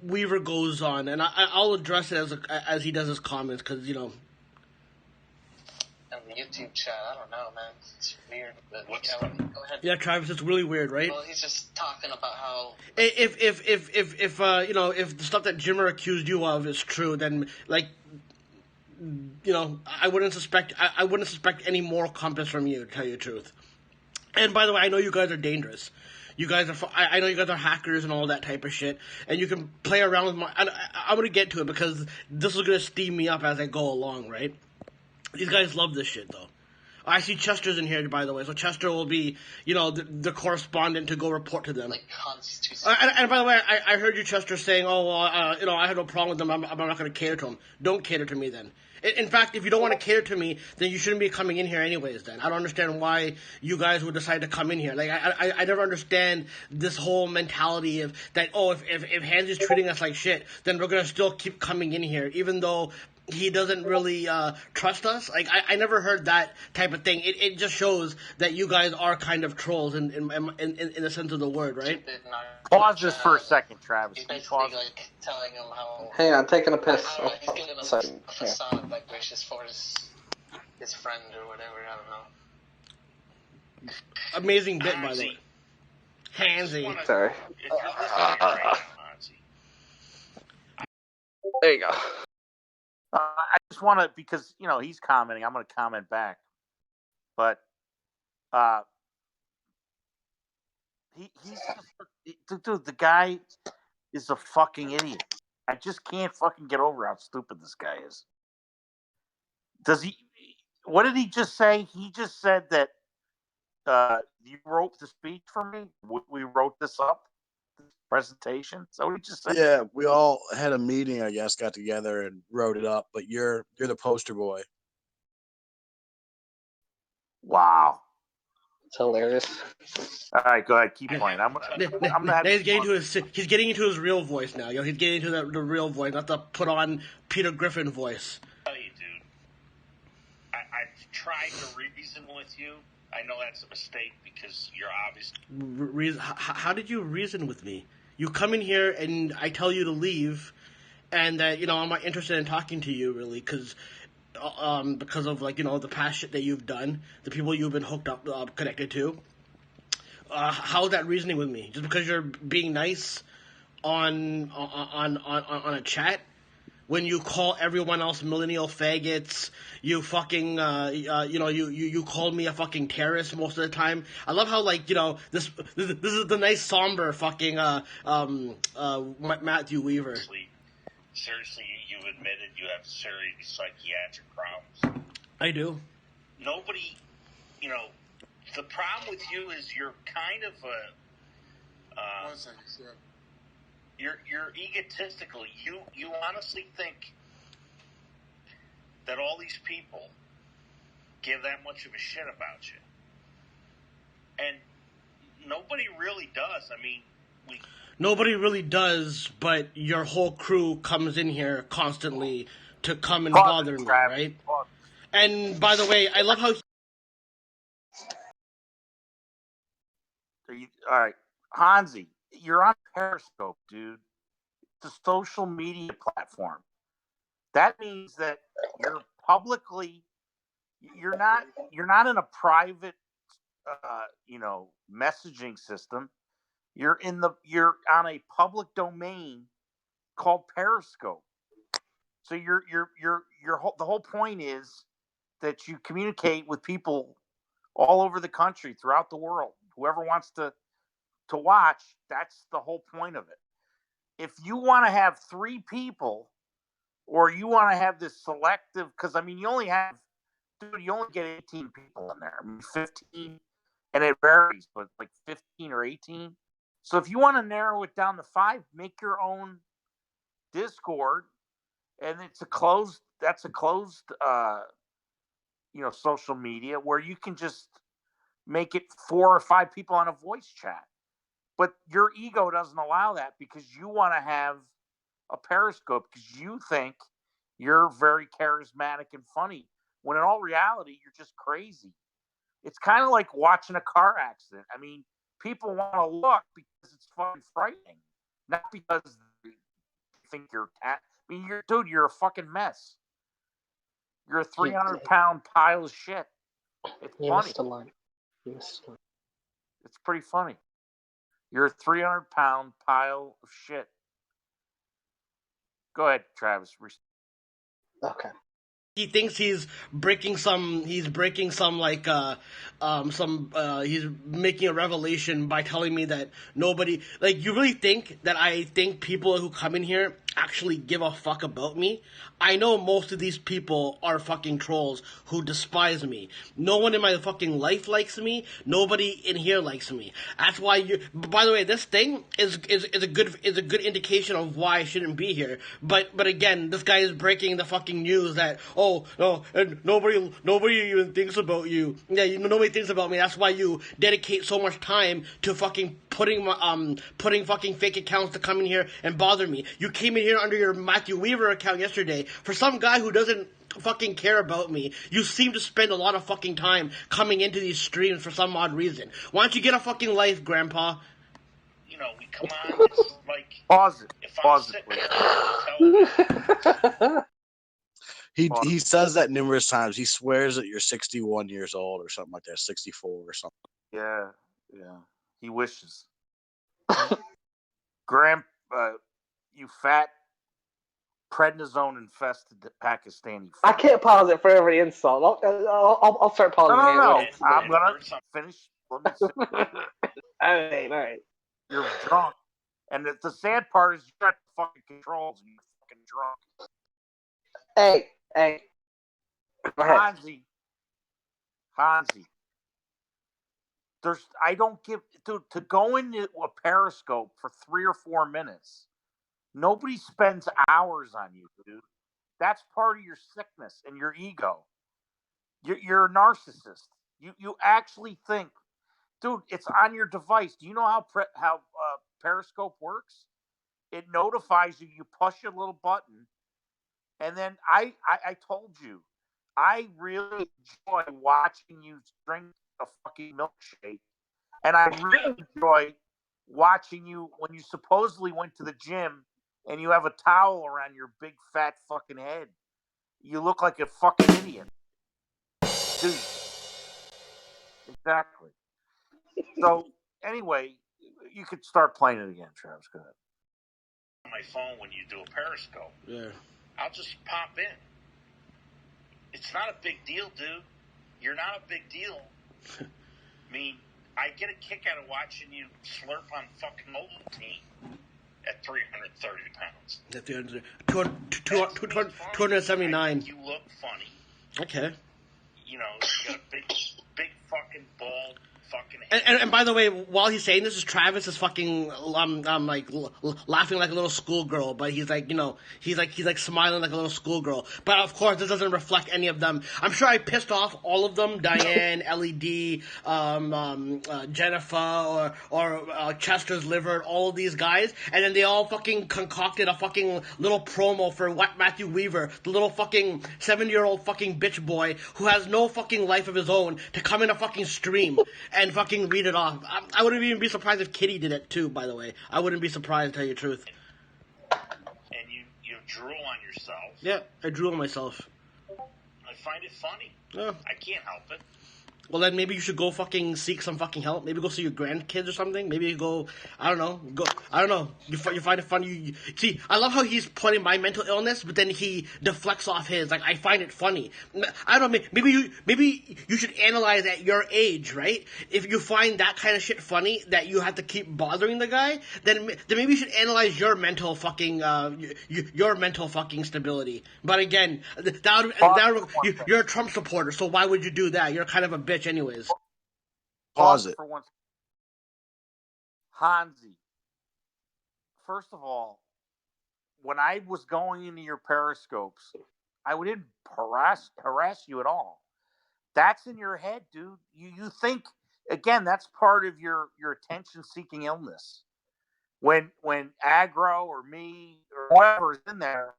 Weaver goes on, and I'll address it as he does his comments, because And the YouTube chat, I don't know, man, it's weird. But go ahead. Yeah, Travis, it's really weird, right? Well, he's just talking about how if the stuff that Jimmer accused you of is true, then I wouldn't suspect any moral compass from you, to tell you the truth. And by the way, I know you guys are dangerous. You guys are. I know you guys are hackers and all that type of shit, and you can play around with my. I'm gonna get to it because this is gonna steam me up as I go along, right? These guys love this shit, though. I see Chester's in here, by the way, so Chester will be, the correspondent to go report to them. Like Hanzi. And by the way, I heard you, Chester, saying, "Oh, well, I have no problem with them. I'm not going to cater to them." Don't cater to me then. In fact, if you don't want to cater to me, then you shouldn't be coming in here anyways. Then I don't understand why you guys would decide to come in here. Like I never understand this whole mentality of that. Oh, if Hanzi's treating us like shit, then we're gonna still keep coming in here, even though he doesn't really trust us. Like I never heard that type of thing. It just shows that you guys are kind of trolls in the sense of the word, right? Pause this for a second, Travis. He's basically like telling him how. Hang on, taking a piss. He's giving him a facade like Gracious 4 is his friend or whatever. I don't know. Amazing bit, by the way. Hanzi. Sorry. If you're listening right now, Hanzi, There you go. I just want to, because he's commenting. I'm going to comment back, but he's dude. The guy is a fucking idiot. I just can't fucking get over how stupid this guy is. Does he? What did he just say? He just said that you wrote the speech for me. We wrote this up. Presentation. Is that what he just said? Yeah, we all had a meeting, I guess, got together and wrote it up, but you're the poster boy. Wow. It's hilarious. All right, go ahead. Keep playing. I'm gonna have he's getting into his real voice now. He's getting into the real voice, not the put on Peter Griffin voice. tell you, dude, I've tried to reason with you. I know that's a mistake because you're obviously. How did you reason with me? You come in here and I tell you to leave, and that I'm not interested in talking to you really because of the past shit that you've done, the people you've been hooked up connected to. How's that reasoning with me? Just because you're being nice on a chat? When you call everyone else millennial faggots, you fucking, you called me a fucking terrorist most of the time. I love how, this is the nice somber fucking, Matthew Weaver. Seriously, you've admitted you have serious psychiatric problems. I do. Nobody, the problem with you is you're kind of a, You're egotistical. You honestly think that all these people give that much of a shit about you, and nobody really does. I mean, Nobody really does, but your whole crew comes in here constantly to come and Pause bother it, me, Travis. right? Pause. And by the way, I love how All right, Hanzi, you're on Periscope, dude. It's a social media platform. That means that you're publicly. You're not in a private, messaging system. You're on a public domain called Periscope. So the whole point is that you communicate with people all over the country, throughout the world. Whoever wants to watch, that's the whole point of it. If you want to have 3 people, or you want to have this selective, because I mean, you only get 18 people in there. I mean, 15, and it varies, but like 15 or 18. So if you want to narrow it down to 5, make your own Discord, and that's a closed social media where you can just make it 4 or 5 people on a voice chat. But your ego doesn't allow that, because you want to have a Periscope, because you think you're very charismatic and funny, when in all reality, you're just crazy. It's kind of like watching a car accident. I mean, people want to look because it's fucking frightening, not because they think you're a fucking mess. You're a 300-pound pile of shit. It's You funny. missed a line. It's pretty funny. You're a 300-pound pile of shit. Go ahead, Travis. Okay. he thinks he's breaking some he's making a revelation by telling me that nobody, like, you really think that I think people who come in here actually give a fuck about me? I know most of these people are fucking trolls who despise me. No one in my fucking life likes me. Nobody in here likes me. That's why by the way, this thing is a good indication of why I shouldn't be here. But again, this guy is breaking the fucking news that, oh no, and nobody even thinks about you. Yeah, nobody thinks about me. That's why you dedicate so much time to fucking putting fucking fake accounts to come in here and bother me. You came in here under your Matthew Weaver account yesterday. For some guy who doesn't fucking care about me, you seem to spend a lot of fucking time coming into these streams for some odd reason. Why don't you get a fucking life, Grandpa? We come on, it's like... Pause it. If I'm sitting there on television... He says that numerous times. He swears that you're 61 years old or something like that, 64 or something. Yeah. He wishes. You fat, prednisone infested Pakistani. I can't pause it for every insult. I'll start pausing it. No. I'm gonna finish. Let me all right. You're drunk, and the sad part is you're at the fucking controls and you're fucking drunk. Hey. Go ahead. Hanzi. I don't give, dude, to go into a Periscope for 3 or 4 minutes. Nobody spends hours on you, dude. That's part of your sickness and your ego. You're a narcissist. You actually think, dude, it's on your device. Do you know how Periscope works? It notifies you. You push a little button, and then I told you, I really enjoy watching you drink a fucking milkshake, and I really enjoy watching you when you supposedly went to the gym and you have a towel around your big fat fucking head. You look like a fucking idiot. Dude. Exactly. So, anyway, you could start playing it again, Travis. Go ahead. On my phone when you do a Periscope. Yeah. I'll just pop in. It's not a big deal, dude. You're not a big deal. I mean, I get a kick out of watching you slurp on fucking Ovaltine at 330 pounds. At 279. You look funny. Okay. You got a big fucking bald fucking head. And by the way, while he's saying this, Travis is fucking like laughing like a little schoolgirl, but he's like, you know, he's like smiling like a little schoolgirl. But of course, this doesn't reflect any of them. I'm sure I pissed off all of them: Diane, LED, Jennifer, or Chester's liver, all of these guys, and then they all fucking concocted a fucking little promo for Matthew Weaver, the little fucking 7-year-old fucking bitch boy who has no fucking life of his own, to come in a fucking stream and fucking read it off. I wouldn't even be surprised if Kitty did it too, by the way. I wouldn't be surprised, to tell you the truth. And you drool on yourself. Yeah, I drew on myself. I find it funny. Yeah. I can't help it. Well, then maybe you should go fucking seek some fucking help. Maybe go see your grandkids or something. Maybe you go, I don't know. You find it funny. See, I love how he's pointing my mental illness, but then he deflects off his. Like, I find it funny. I don't know. Maybe you should analyze at your age, right? If you find that kind of shit funny that you have to keep bothering the guy, then maybe you should analyze your mental fucking your mental fucking stability. But again, you're a Trump supporter, so why would you do that? You're kind of a bitch anyways. Pause it. For once. Hanzi, first of all, when I was going into your periscopes, I didn't harass you at all. That's in your head, dude. You think, again, that's part of your attention-seeking illness. When Aggro or me or whoever's in there,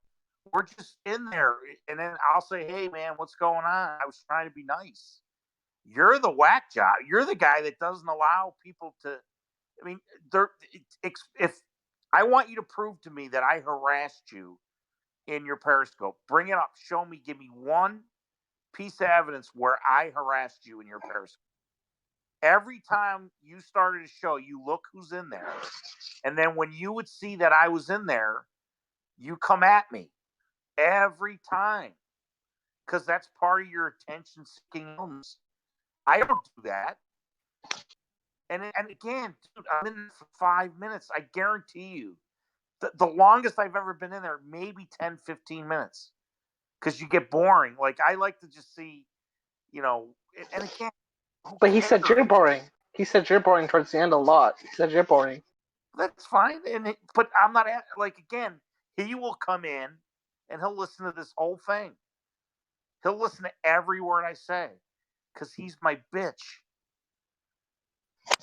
we're just in there, and then I'll say, "Hey, man, what's going on? I was trying to be nice." You're the whack job. You're the guy that doesn't allow people to. I mean, if I want you to prove to me that I harassed you in your Periscope, bring it up. Show me. Give me one piece of evidence where I harassed you in your Periscope. Every time you started a show, you look who's in there, and then when you would see that I was in there, you come at me every time because that's part of your attention-seeking illness. I don't do that. And again, dude, I'm in for 5 minutes. I guarantee you. The longest I've ever been in there, maybe 10, 15 minutes. Because you get boring. Like, I like to just see, you know, and again. But he said you're boring. He said you're boring towards the end a lot. He said you're boring. That's fine. But I'm not, like, again, he will come in and he'll listen to this whole thing. He'll listen to every word I say. Because he's my bitch.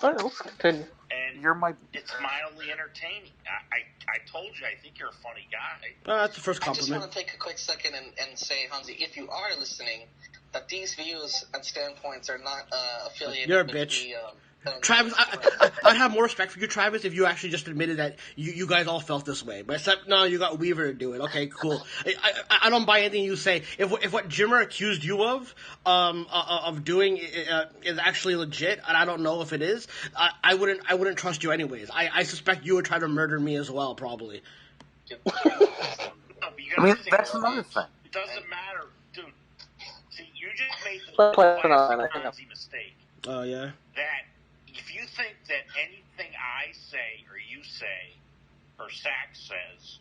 Good. And you're my. It's mildly entertaining. I told you, I think you're a funny guy. That's the first compliment. I just want to take a quick second and say, Hanzi, if you are listening, that these views and standpoints are not affiliated You're a with bitch. the... Travis, I'd have more respect for you, Travis, if you actually just admitted that you guys all felt this way. But except, no, you got Weaver to do it. Okay, cool. I don't buy anything you say. If what Jimmer accused you of doing is actually legit, and I don't know if it is, I wouldn't trust you anyways. I suspect you would try to murder me as well, probably. I mean, that's another thing. It doesn't matter, dude. See, you just made the classic mistake. Oh, yeah? That if you think that anything I say or you say or Sack says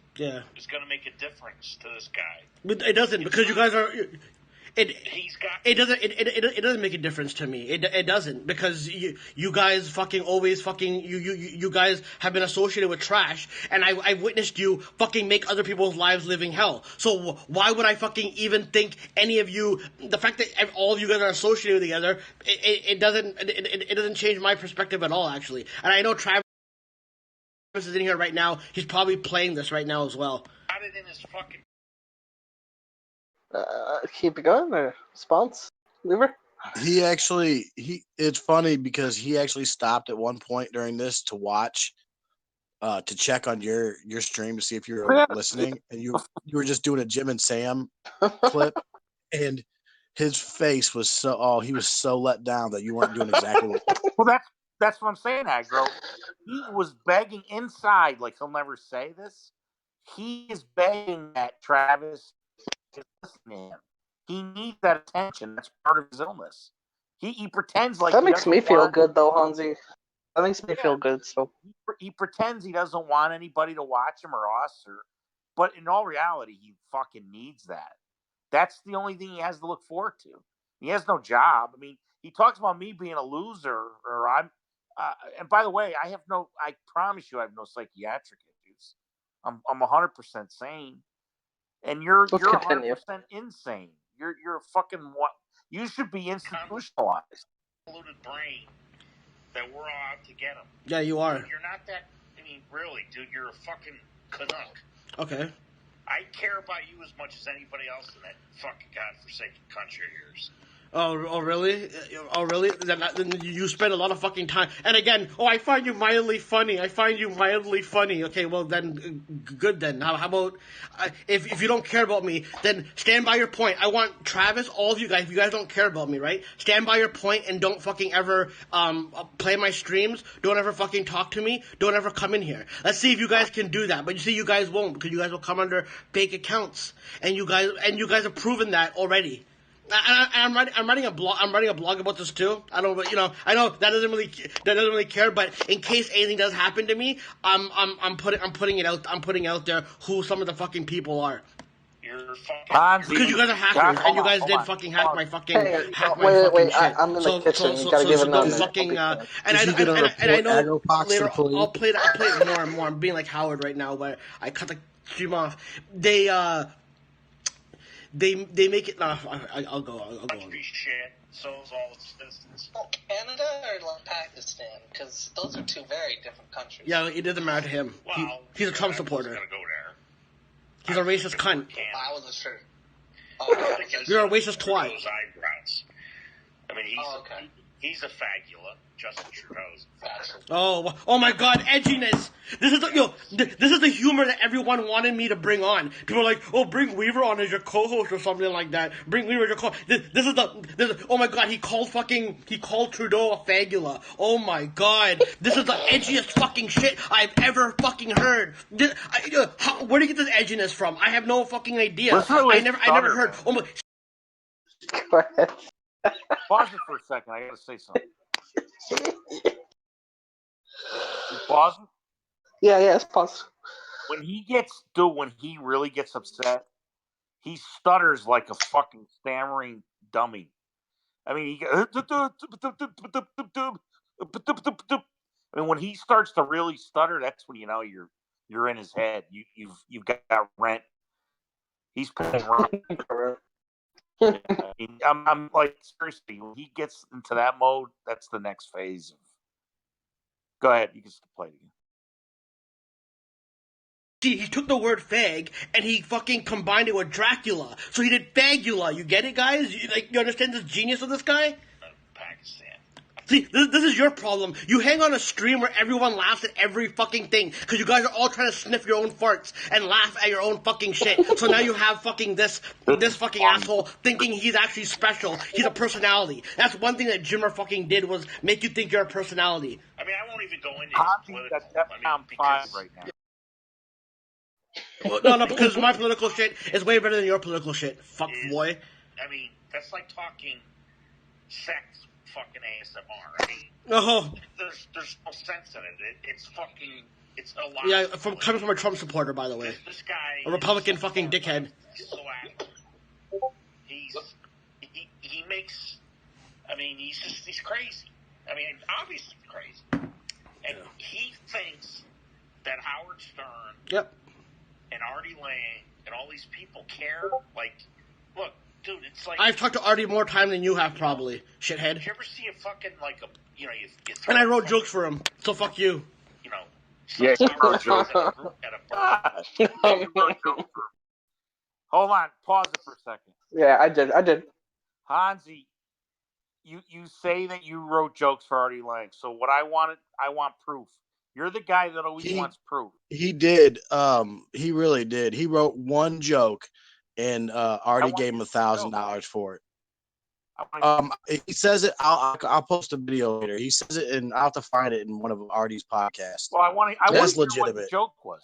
is going to make a difference to this guy. But it doesn't, because you guys are... It doesn't make a difference to me. It doesn't, because you guys fucking always fucking you guys have been associated with trash, and I witnessed you fucking make other people's lives living hell. So why would I fucking even think any of you? The fact that all of you guys are associated together, it doesn't change my perspective at all, actually. And I know Travis is in here right now. He's probably playing this right now as well. Got it in his fucking. Keep it going, or response, Lever? It's funny because he actually stopped at one point during this to watch, to check on your stream to see if you were listening, and you were just doing a Jim and Sam clip, and his face was he was so let down that you weren't doing exactly what. Well, that's what I'm saying, Aggro. He was begging inside, like he'll never say this. He is begging that Travis is listening to him. He needs that attention. That's part of his illness. He pretends like that makes me feel good, though, Hanzi. That makes me feel good. So he pretends he doesn't want anybody to watch him or us, but in all reality, he fucking needs that. That's the only thing he has to look forward to. He has no job. I mean, he talks about me being a loser, or I'm. And by the way, I promise you, I have no psychiatric issues. I'm 100% sane, and you're 100% insane. You're a fucking what? You should be institutionalized. Polluted brain that we're all out to get him. Yeah, you are. You're not that. I mean, really, dude, you're a fucking Canuck. Okay. I care about you as much as anybody else in that fucking godforsaken country of yours. Oh, really? Oh, really? Then you spend a lot of fucking time. And again, I find you mildly funny. Okay, well then, good then. How about, if you don't care about me, then stand by your point. I want Travis, all of you guys, if you guys don't care about me, right? Stand by your point and don't fucking ever, play my streams. Don't ever fucking talk to me. Don't ever come in here. Let's see if you guys can do that. But you see, you guys won't, because you guys will come under fake accounts. And you guys have proven that already. I'm writing a blog about this too. I know that doesn't really care, but in case anything does happen to me, I'm putting it out there who some of the fucking people are. You're fucking because you guys are hackers, and you guys did fucking hack my fucking Wait, shit. I'm in the kitchen. You gotta give it another fucking and I know later I'll play it more and more. I'm being like Howard right now, where I cut the stream off. They make it. I'll go on. Shit. So is all its citizens. Canada or like Pakistan? Because those are two very different countries. Yeah, it doesn't matter to him. Well, he's a Trump supporter. Gonna go there. He's a racist cunt. I wasn't sure. You're a racist twat. Eyebrows. I mean, he's a fagula. Justin Trudeau's Oh my God, edginess! This is the humor that everyone wanted me to bring on. People are like, bring Weaver on as your co-host or something like that. Bring Weaver as your co-host. Oh my God, he called Trudeau a fagula. Oh my God, this is the edgiest fucking shit I've ever fucking heard. Where do you get this edginess from? I have no fucking idea. I never heard. Oh my. Go ahead. Pause it for a second. I gotta say something. Pause. Yeah, it's pause. When he really gets upset, he stutters like a fucking stammering dummy. I mean, when he starts to really stutter, that's when you know you're in his head. You've got rent. He's paying rent. I mean, I'm like, seriously, when he gets into that mode, that's the next phase. Go ahead, you can play it again. See, he took the word fag and he fucking combined it with Dracula. So he did fagula. You get it, guys? You understand the genius of this guy? Pakistan. See, this is your problem. You hang on a stream where everyone laughs at every fucking thing because you guys are all trying to sniff your own farts and laugh at your own fucking shit. So now you have fucking this fucking asshole thinking he's actually special. He's a personality. That's one thing that Jimmer fucking did, was make you think you're a personality. I mean, I won't even go into political. That's five right now. No, because my political shit is way better than your political shit. Fuck boy. I mean, that's like talking sex. Fucking ASMR. I mean, there's no sense in it. It's a lot. Yeah, coming from a Trump supporter, by the way. This guy, a Republican fucking dickhead. He's so he makes. I mean, he's crazy. I mean, obviously crazy. And he thinks that Howard Stern, and Artie Lang, and all these people care. Like, look. Dude, it's like... I've talked to Artie more time than you have, probably, shithead. Did you ever see a fucking, like, you and I wrote jokes for him, so fuck you. You know... Yeah, you wrote jokes. Hold on, pause it for a second. Yeah, I did. Hanzi, you say that you wrote jokes for Artie Lang, so what I want proof. You're the guy that always wants proof. He did. He really did. He wrote one joke, and Artie gave him $1,000 for it. He says it. I'll post a video later. He says it, and I'll have to find it in one of Artie's podcasts. Well, I want to. That's legitimate. What the joke was.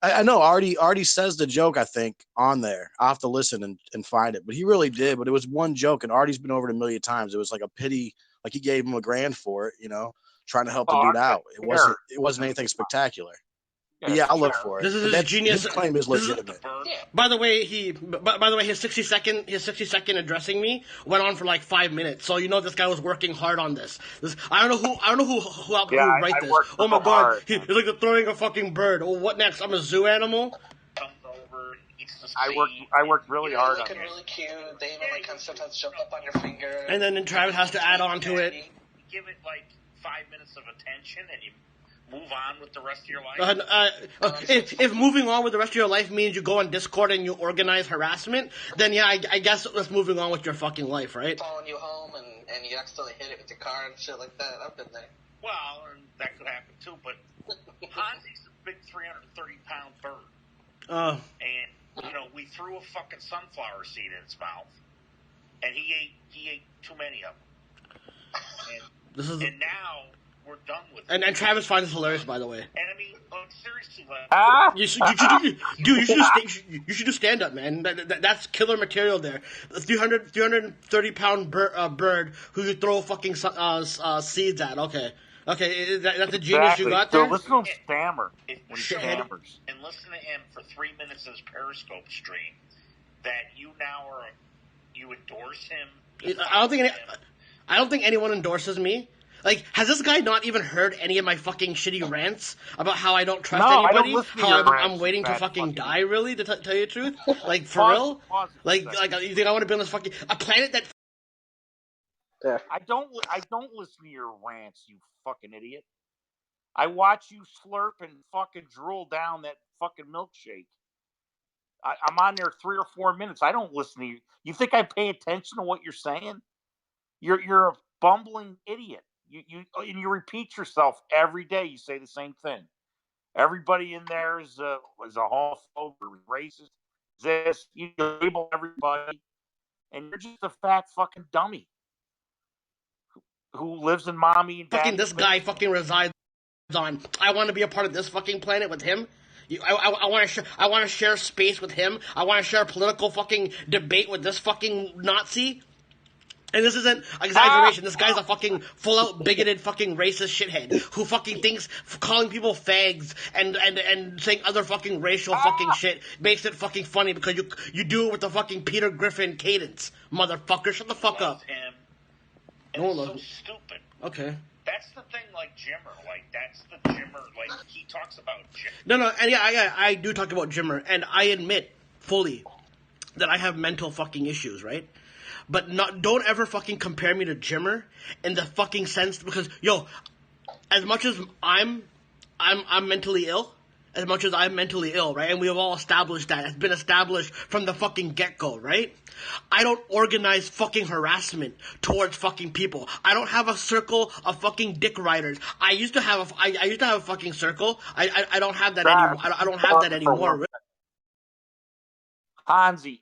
I know Artie says the joke, I think, on there. I'll have to listen and find it. But he really did. But it was one joke, and Artie's been over it a million times. It was like a pity, like he gave him $1,000 for it, trying to help the dude out. It wasn't anything spectacular. Yeah, I'll look for it. This is But his genius. His claim is This is- legitimate. By the way, his 60-second addressing me went on for like 5 minutes. So you know this guy was working hard on this. I don't know who write this. Oh my god, he's like throwing a fucking bird. Oh, what next? I'm a zoo animal. Comes over, eats the I worked really hard on looking it. really cute. They even like can sometimes jump up on your finger. And then Travis has to add on to it. Give it like 5 minutes of attention, and you move on with the rest of your life. If moving on with the rest of your life means you go on Discord and you organize harassment, then yeah, I guess that's moving on with your fucking life, right? Following you home and you accidentally hit it with your car and shit like that. I've been there. Well, and that could happen too, but Hanzi's a big 330-pound bird. And, we threw a fucking sunflower seed in his mouth, and he ate too many of them. And now we're done with it. And Travis finds this hilarious, by the way. And I mean, seriously, like, you should do stand up, man. That's killer material there. The 330-pound bird who you throw fucking seeds at. Okay, that's a genius you got there. So listen to him stammer when he stammers. And listen to him for 3 minutes of his Periscope stream. That you now you endorse him. I don't think anyone endorses me. Like, has this guy not even heard any of my fucking shitty rants about how I don't trust anybody? I'm waiting to fucking die, really, to tell you the truth? Like, for real? Like, you think I want to be on this fucking... A planet that... Yeah. I don't listen to your rants, you fucking idiot. I watch you slurp and fucking drool down that fucking milkshake. I'm on there 3 or 4 minutes. I don't listen to you. You think I pay attention to what you're saying? You're a bumbling idiot. You repeat yourself every day. You say the same thing. Everybody in there is a homophobe or racist. You label everybody, and you're just a fat fucking dummy who lives in mommy and daddy. Fucking this guy fucking resides on. I want to be a part of this fucking planet with him. I want to share space with him. I want to share a political fucking debate with this fucking Nazi. And this isn't exaggeration. This guy's a fucking full-out bigoted fucking racist shithead who fucking thinks calling people fags and saying other fucking racial fucking shit makes it fucking funny because you do it with the fucking Peter Griffin cadence. Motherfucker, shut the fuck up. Him. And it's so stupid. Okay. That's the thing, like Jimmer. Like, that's the Jimmer. Like, he talks about Jimmer. No, and yeah, I do talk about Jimmer, and I admit fully that I have mental fucking issues, right? But don't ever fucking compare me to Jimmer in the fucking sense because as much as I'm mentally ill, right? And we have all established that. It's been established from the fucking get-go, right? I don't organize fucking harassment towards fucking people. I don't have a circle of fucking dick riders. I used to have a fucking circle. I don't have that anymore. I don't have that anymore. Hanzi,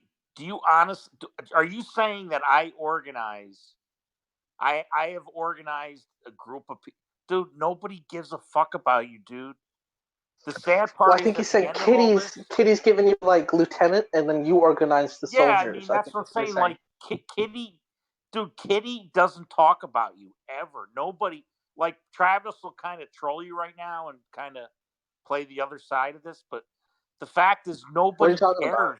are you saying that I have organized a group of people? Dude, nobody gives a fuck about you, dude. The sad part I think he said Kitty's giving you like lieutenant, and then you organize the soldiers. Yeah, I mean, that's what I'm saying. Like Kitty doesn't talk about you ever. Nobody, like Travis will kind of troll you right now and kind of play the other side of this, but the fact is nobody cares. About?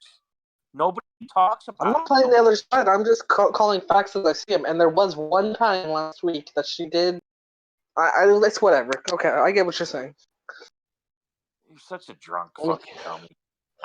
Nobody talks about. I'm not playing the other side. I'm just calling facts as I see them. And there was one time last week that she did. It's whatever. Okay, I get what you're saying. You're such a drunk fucking dummy.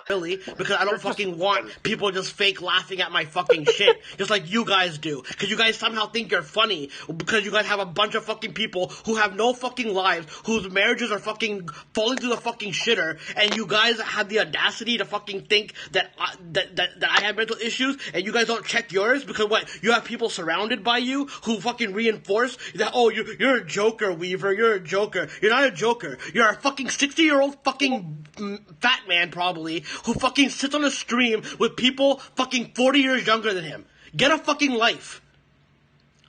Really? Because I don't fucking want people just fake laughing at my fucking shit, just like you guys do. Because you guys somehow think you're funny, because you guys have a bunch of fucking people who have no fucking lives, whose marriages are fucking falling through the fucking shitter, and you guys have the audacity to fucking think that I have mental issues, and you guys don't check yours, because what? You have people surrounded by you who fucking reinforce that, oh, you're a joker, Weaver, you're a joker. You're not a joker. You're a fucking 60-year-old fucking fat man, probably, who fucking sits on a stream with people fucking 40 years younger than him. Get a fucking life.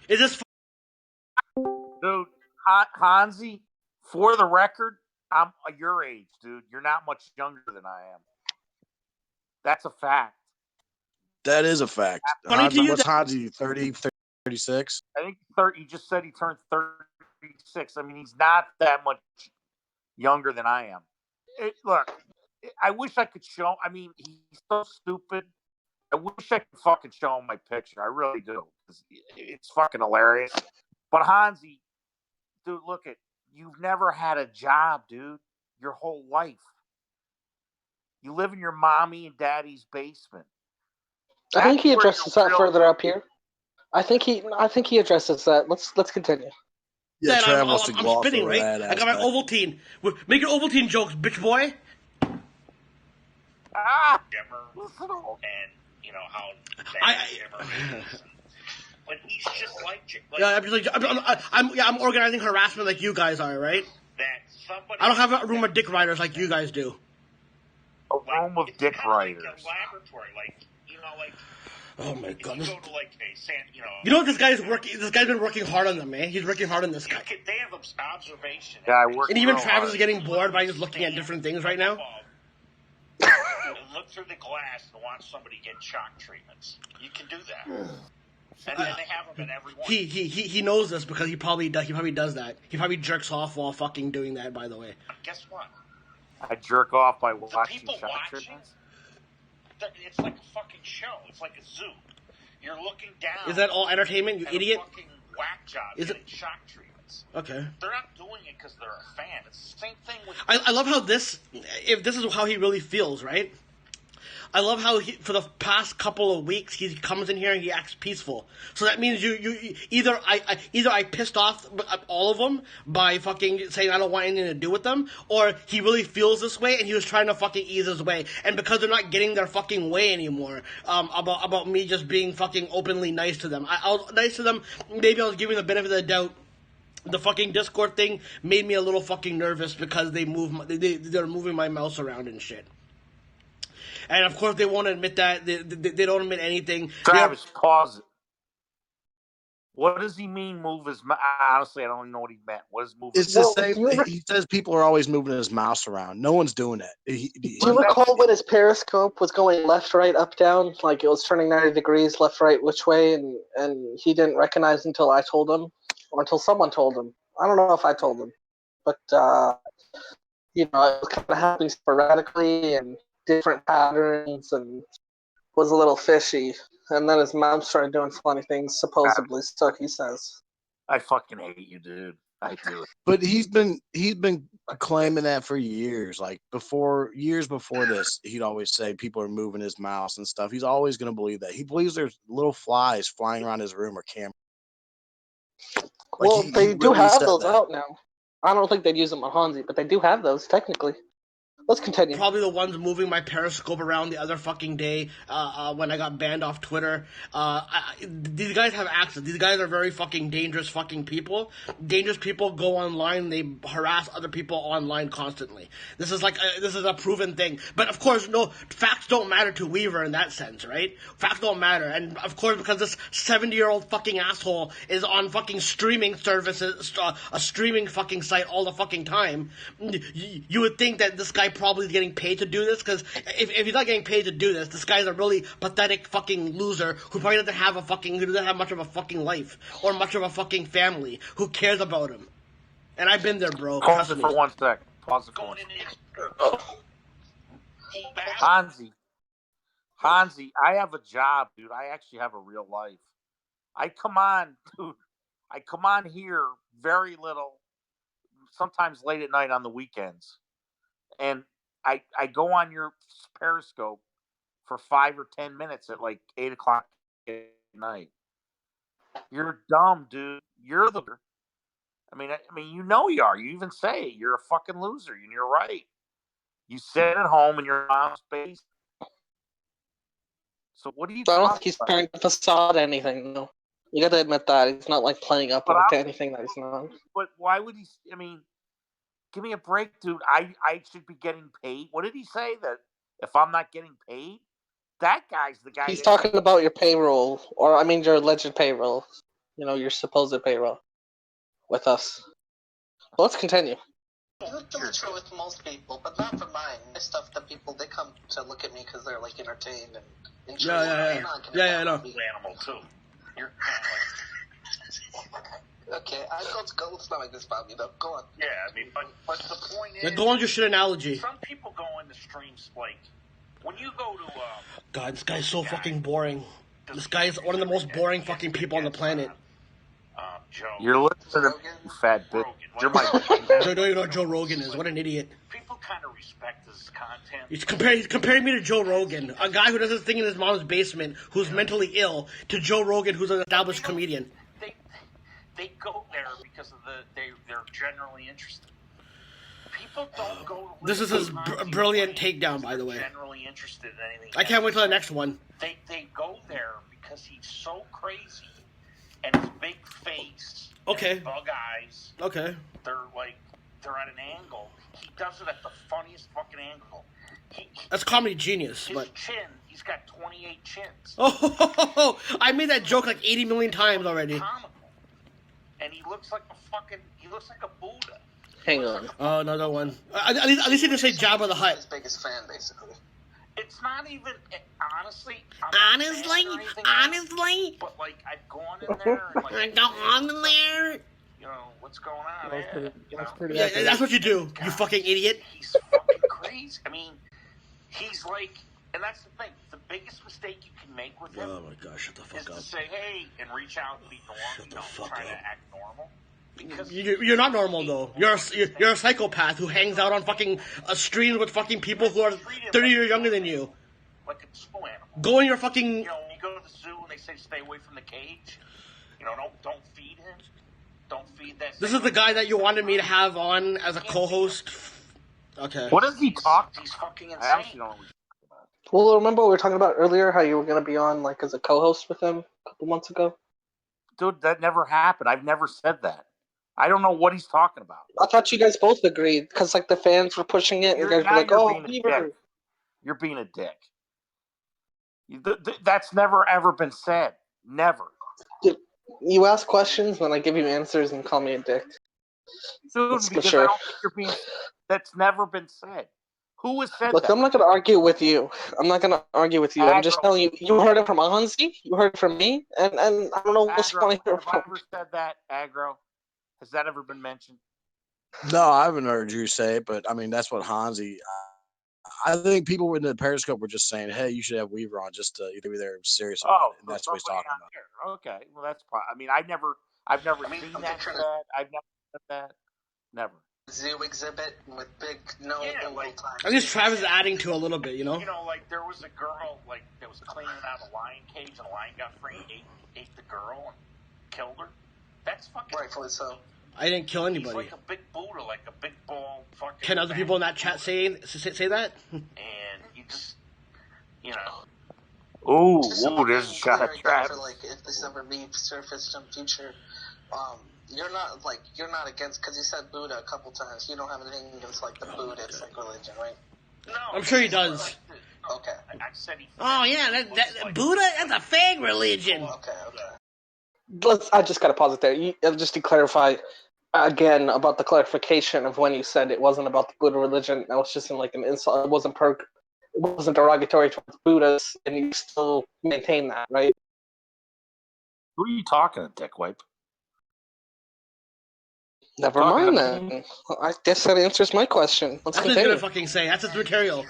Is this... Dude, Hanzi, for the record, I'm your age, dude. You're not much younger than I am. That's a fact. That is a fact. What's Hanzi, 30, 36? I think 30. He just said he turned 36. I mean, he's not that much younger than I am. look, I wish I could show. I mean, he's so stupid. I wish I could fucking show him my picture. I really do. It's fucking hilarious. But Hanzi, dude, look at you've never had a job, dude, your whole life. You live in your mommy and daddy's basement. I think he addresses that further up here. I think he addresses that. Let's continue. Yeah, Then I'm spinning, right? I got my Ovaltine. Make your Ovaltine jokes, bitch boy. And you know how bad Jimmer is. But he's just like I'm organizing harassment like you guys are, right? that. Somebody I don't have a room of dick riders like you guys do. A room of dick riders. Like a laboratory, like Oh my god! you go to like You know this guy's working. This guy's been working hard on them, man. He's working hard on this guy. they have observation. Yeah, I work. And even real Travis hard. is getting bored by just looking at different things right now. And look through the glass and watch somebody get shock treatments. You can do that. And then they have them in every one. He knows this because he probably does that. He probably jerks off while fucking doing that. By the way. Guess what? I jerk off by The watching people shock watching, treatments. it's like a fucking show. It's like a zoo. You're looking down. Is that all entertainment, you at idiot? A fucking whack job getting shock treatments. Okay. They're not doing it because they're a fan. It's the same thing with. I love how if this is how he really feels, right? I love how for the past couple of weeks he comes in here and he acts peaceful. So that means you either I pissed off all of them by fucking saying I don't want anything to do with them, or he really feels this way and he was trying to fucking ease his way. And because they're not getting their fucking way anymore, about me just being fucking openly nice to them. I was nice to them. Maybe I was giving the benefit of the doubt. The fucking Discord thing made me a little fucking nervous because they're moving my mouse around and shit. And of course, they won't admit that. They don't admit anything. Travis, pause it. What does he mean? Move his mouse? Honestly, I don't even know what he meant. What does move? It's the same. He says people are always moving his mouse around. No one's doing it. Do you recall when his periscope was going left, right, up, down? Like it was turning 90 degrees, left, right, which way? And he didn't recognize until I told him, or until someone told him. I don't know if I told him, but it was kind of happening sporadically and different patterns, and was a little fishy. And then his mom started doing funny things, supposedly, so he says. I fucking hate you, dude. I do. But he's been claiming that for years. Like years before this, he'd always say people are moving his mouse and stuff. He's always going to believe that. He believes there's little flies flying around his room or camera. Well, they do have those out now. I don't think they'd use them on Hanzi, but they do have those, technically. Let's continue. Probably the ones moving my Periscope around the other fucking day when I got banned off Twitter. These guys have access. These guys are very fucking dangerous fucking people. Dangerous people go online. They harass other people online constantly. This is a proven thing. But of course, no, facts don't matter to Weaver in that sense, right? Facts don't matter. And of course, because this 70-year-old fucking asshole is on fucking streaming services, a streaming fucking site all the fucking time, you would think that this guy probably is getting paid to do this, because if he's not getting paid to do this guy's a really pathetic fucking loser who probably doesn't have much of a fucking life or much of a fucking family who cares about him. And I've been there, bro. Pause it for 1 second. Pause it for 1 second. Hanzi, I have a job, dude. I actually have a real life. I come on here very little, sometimes late at night on the weekends. And I go on your Periscope for 5 or 10 minutes at like 8 o'clock at night. You're dumb, dude. You're the. I mean, you know you are. You even say it. You're a fucking loser, and you're right. You sit at home in your mom's basement. So what do you? I don't think he's trying to facade anything, though. You got to admit that he's not like playing up to anything that he's not. But why would he? I mean. Give me a break, dude. I should be getting paid. What did he say? That if I'm not getting paid, that guy's the guy. He's talking about your payroll, or I mean your alleged payroll. Your supposed payroll with us. Well, let's continue. That's true with most people, but not for mine. My stuff, the people, they come to look at me because they're like entertained and intrigued. Yeah, I know. You're animal too. You're Okay, let's not make this about me, though. Go on. Yeah, I mean, but the point is... Go on your shit analogy. Some people go into streams, like, when you go to... God, this guy's so fucking boring. This guy is one of the most boring fucking people on the planet. Joe. You're listening to you fat bitch. You're my... Joe, don't even know what Joe Rogan is. What an idiot. People kind of respect his content. He's comparing me to Joe Rogan, a guy who does his thing in his mom's basement, who's mentally ill, to Joe Rogan, who's an established comedian. They go there because of they're generally interested. People don't go to... This is his brilliant takedown, by the way. Generally interested in anything. I can't wait till the next one. They go there because he's so crazy, and his big face, okay, and bug eyes. Okay. They're at an angle. He does it at the funniest fucking angle. That's comedy genius. His but chin, he's got 28 chins. Oh, I made that joke like 80 million times already. Comical. And he looks like a Buddha. Hang on. Oh, another one. At least he didn't say Jabba the Hutt. His biggest fan, basically. It's not even, honestly. Honestly. But, like, I've gone in there and, like... I go on in there. You know, what's going on? Yeah, that's what you do, you fucking idiot. He's fucking crazy. I mean, he's like... And that's the thing. The biggest mistake you can make with him... Oh, my gosh, shut the fuck up. Is to say, hey, and reach out and be normal. Try to act normal. Because you're not normal though. You're a psychopath who hangs out on fucking streams with fucking people who are 30 years younger than you. Like a zoo animal. Go in your fucking. You know, when you go to the zoo and they say stay away from the cage. You know, don't feed him. Don't feed that. This is the guy that you wanted me to have on as a co-host. Okay. What does he talk? He's fucking insane. I actually don't know what he's talking about. Well, remember what we were talking about earlier, how you were going to be on like as a co-host with him a couple months ago? Dude, that never happened. I've never said that. I don't know what he's talking about. I thought you guys both agreed because like the fans were pushing it, and you guys were like, "Oh, Beaver." You're being a dick. That's never ever been said. Never. You ask questions, then I give you answers and call me a dick. Dude, that's because for sure. I don't think you're being. That's never been said. Who has said Look, that? I'm not going to argue with you. I'm I'm just telling you. You heard it from Hanzi. You heard it from me, and I don't know what's funny. Have I ever said that, Aggro? Has that ever been mentioned? No, I haven't heard you say it, but I mean that's what Hanzi. I think people in the Periscope were just saying, "Hey, you should have Weaver on," just to either they're serious about it, and that's what he's talking about. Here. Okay, well that's fine. I mean, I've never seen that said. I've never said that. Never. Zoo exhibit with big no. Yeah, like I guess Travis is adding to a little bit, you know. You know, like there was a girl like that was cleaning out a lion cage, and the lion got free, ate the girl, and killed her. That's fucking rightfully so. I didn't kill anybody. He's like a big Buddha, like a big ball fucking... Can other people in that chat say that? And you just, you know... Ooh, there's a shot at Travis. Like, if this ever resurfaced in future, you're not against, because you said Buddha a couple times, you don't have anything against, like, the Buddhist, like, religion, right? No. I'm sure he does. Okay. I said he... Oh, yeah, that Buddha, that's a fake religion. Okay. I just got to pause it there. Just to clarify, again, about the clarification of when you said it wasn't about the Buddha religion, that was just in like an insult. It wasn't derogatory towards Buddhists, and you still maintain that, right? Who are you talking to, dickwipe? Never mind then. I guess that answers my question. Let's That's what he's continue. gonna fucking say. That's his material.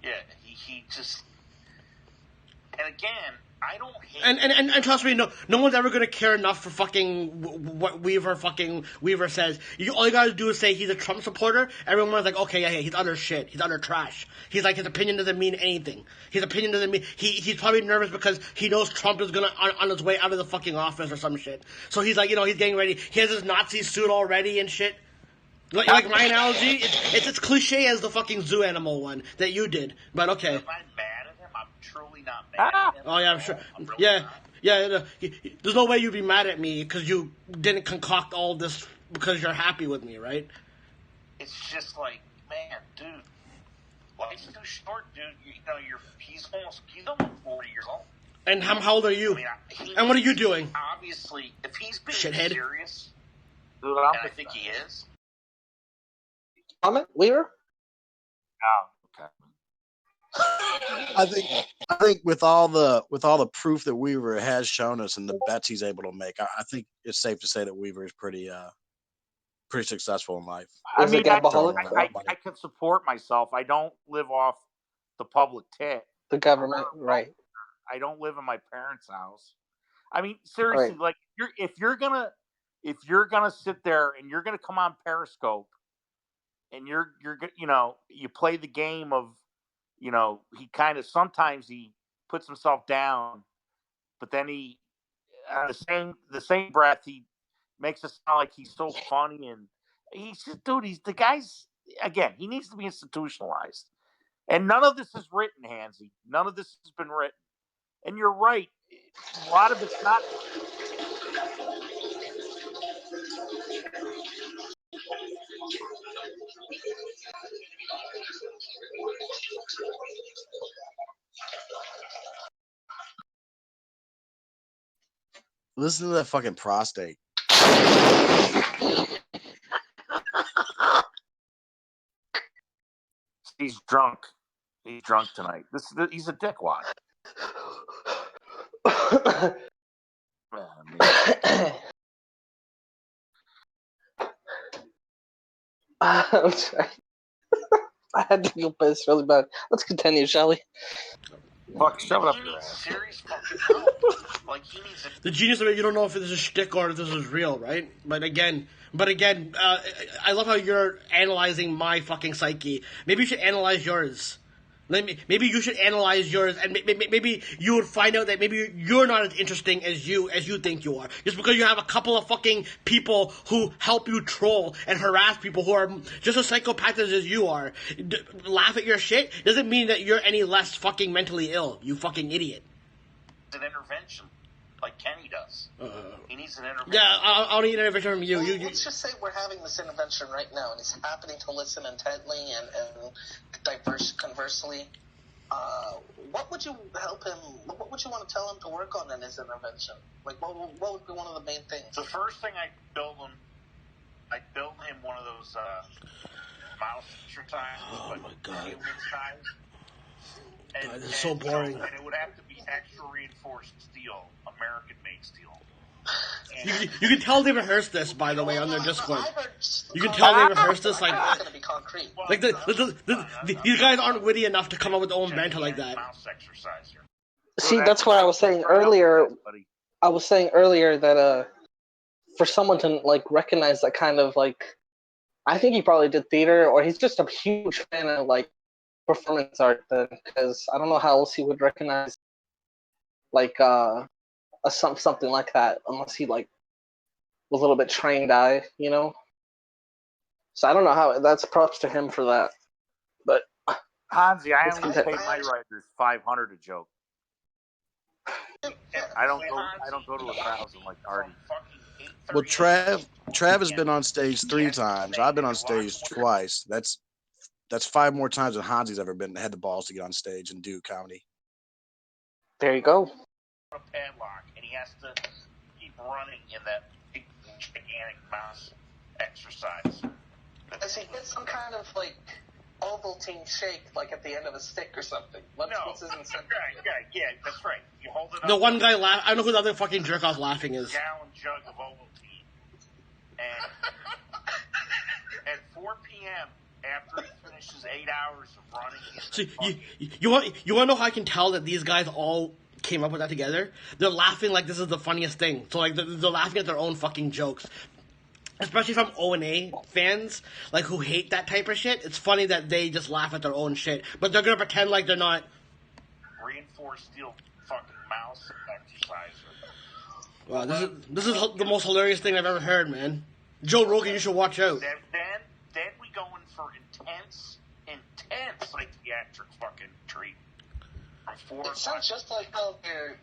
Yeah, he just... And again... I don't hate and trust me, no one's ever gonna care enough for fucking what Weaver says. All you gotta do is say he's a Trump supporter. Everyone's like, okay, yeah, he's utter shit. He's utter trash. He's like, his opinion doesn't mean anything. His opinion doesn't mean he's probably nervous because he knows Trump is gonna on his way out of the fucking office or some shit. So he's like, he's getting ready. He has his Nazi suit already and shit. Like my analogy, it's as cliche as the fucking zoo animal one that you did. But okay. Am I mad at him? I'm truly not mad at him. Oh yeah, I'm sure. I'm really Yeah, not. yeah. There's no way you'd be mad at me because you didn't concoct all this because you're happy with me, right? It's just like, man, dude, life's too short, dude. He's almost 40 years old. And how old are you? I mean, and what are you doing? Obviously, if he's being Shithead. serious, Dude, and I think he is. Comment, Weaver? Oh, okay. I think with all the proof that Weaver has shown us and the bets he's able to make, I think it's safe to say that Weaver is pretty successful in life. I Is a mean, gambaholic? I can support myself. I don't live off the public tit. The government, right? I don't live in my parents' house. I mean, seriously, Right. like if you're gonna sit there and you're gonna come on Periscope and you're you play the game of he kind of sometimes he puts himself down, but then he the same breath he makes it sound like he's so funny and he's just he's the guy's again he needs to be institutionalized and none of this is written, Hanzi. None of this has been written, and you're right. A lot of it's not. Listen to that fucking prostate. He's drunk. He's drunk tonight. He's a dickwad. I'm sorry. I had to go piss really bad. Let's continue, shall we? Fuck, shove it up He your needs ass. serious fucking help. Like he needs a The genius of it, you don't know if this is shtick or if this is real, right? But again, I love how you're analyzing my fucking psyche. Maybe you should analyze yours. Maybe you should analyze yours, and maybe you would find out that maybe you're not as interesting as you think you are. Just because you have a couple of fucking people who help you troll and harass people who are just as psychopathic as you are, laugh at your shit, doesn't mean that you're any less fucking mentally ill, you fucking idiot. an intervention, like Kenny does. He needs an intervention. Yeah, I'll need an intervention from you. Well, let's just say we're having this intervention right now, and he's happening to listen intently and conversely. What would you help him? What would you want to tell him to work on in his intervention? Like, what would be one of the main things? The first thing I'd build him one of those mouse exercises, Oh my God. human size. God, this is so boring. And it would have to be extra reinforced steel, American-made steel. You can tell they rehearsed this, by the way, on their Discord. You can tell they rehearsed this, like It's gonna be concrete. these guys aren't witty enough to come up with their own banter like that. Mouse exercise here. See, that's what I was saying earlier. I was saying earlier that for someone to like recognize that kind of like, I think he probably did theater, or he's just a huge fan of like performance art. Then, because I don't know how else he would recognize like something like that unless he like was a little bit trained eye, you know. So I don't know how. That's props to him for that. But Hanzi, I only pay my writers $500 a joke. I don't go to 1,000 like Artie. Well, Trav has been on stage 3 times. I've been on stage twice. That's 5 more times than Hanzi's ever had the balls to get on stage and do comedy. there you go. A padlock, and he has to keep running in that big, gigantic mouse exercise. Does he get some kind of like Ovaltine shake, like at the end of a stick or something? What's his incentive? Yeah, that's right. You hold it up. The one guy laugh. I don't know who the other fucking jerk off laughing is. Gallon jug of Ovaltine, and at 4 p.m. after he finishes 8 hours of running. So you want to know how I can tell that these guys all came up with that together? They're laughing like this is the funniest thing. So like they're laughing at their own fucking jokes. Especially from O&A fans, like, who hate that type of shit. It's funny that they just laugh at their own shit. But they're gonna pretend like they're not... Reinforced steel fucking mouse exerciser. Wow, this is the most hilarious thing I've ever heard, man. Joe Rogan, you should watch out. Then we go in for intense psychiatric fucking treatment. It sounds just like how they're.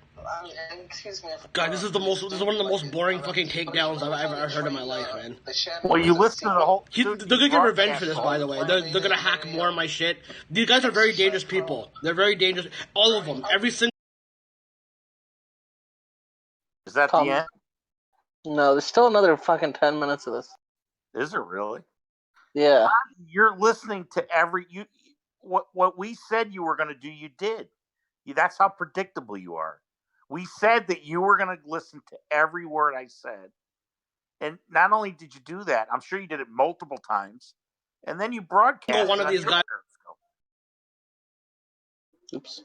Excuse me. God, this is one of the most boring fucking takedowns I've ever heard in my life, man. Well, you listen to the whole. They're gonna get revenge for this, by the way. They're gonna hack more of my shit. These guys are very dangerous people. They're very dangerous. All of them. Every single. Is that the end? No, there's still another fucking 10 minutes of this. Is it really? Yeah. You're listening to what we said you were going to do, you did. That's how predictable you are. We said that you were going to listen to every word I said. And not only did you do that, I'm sure you did it multiple times. And then you broadcast one of these guys. Oops.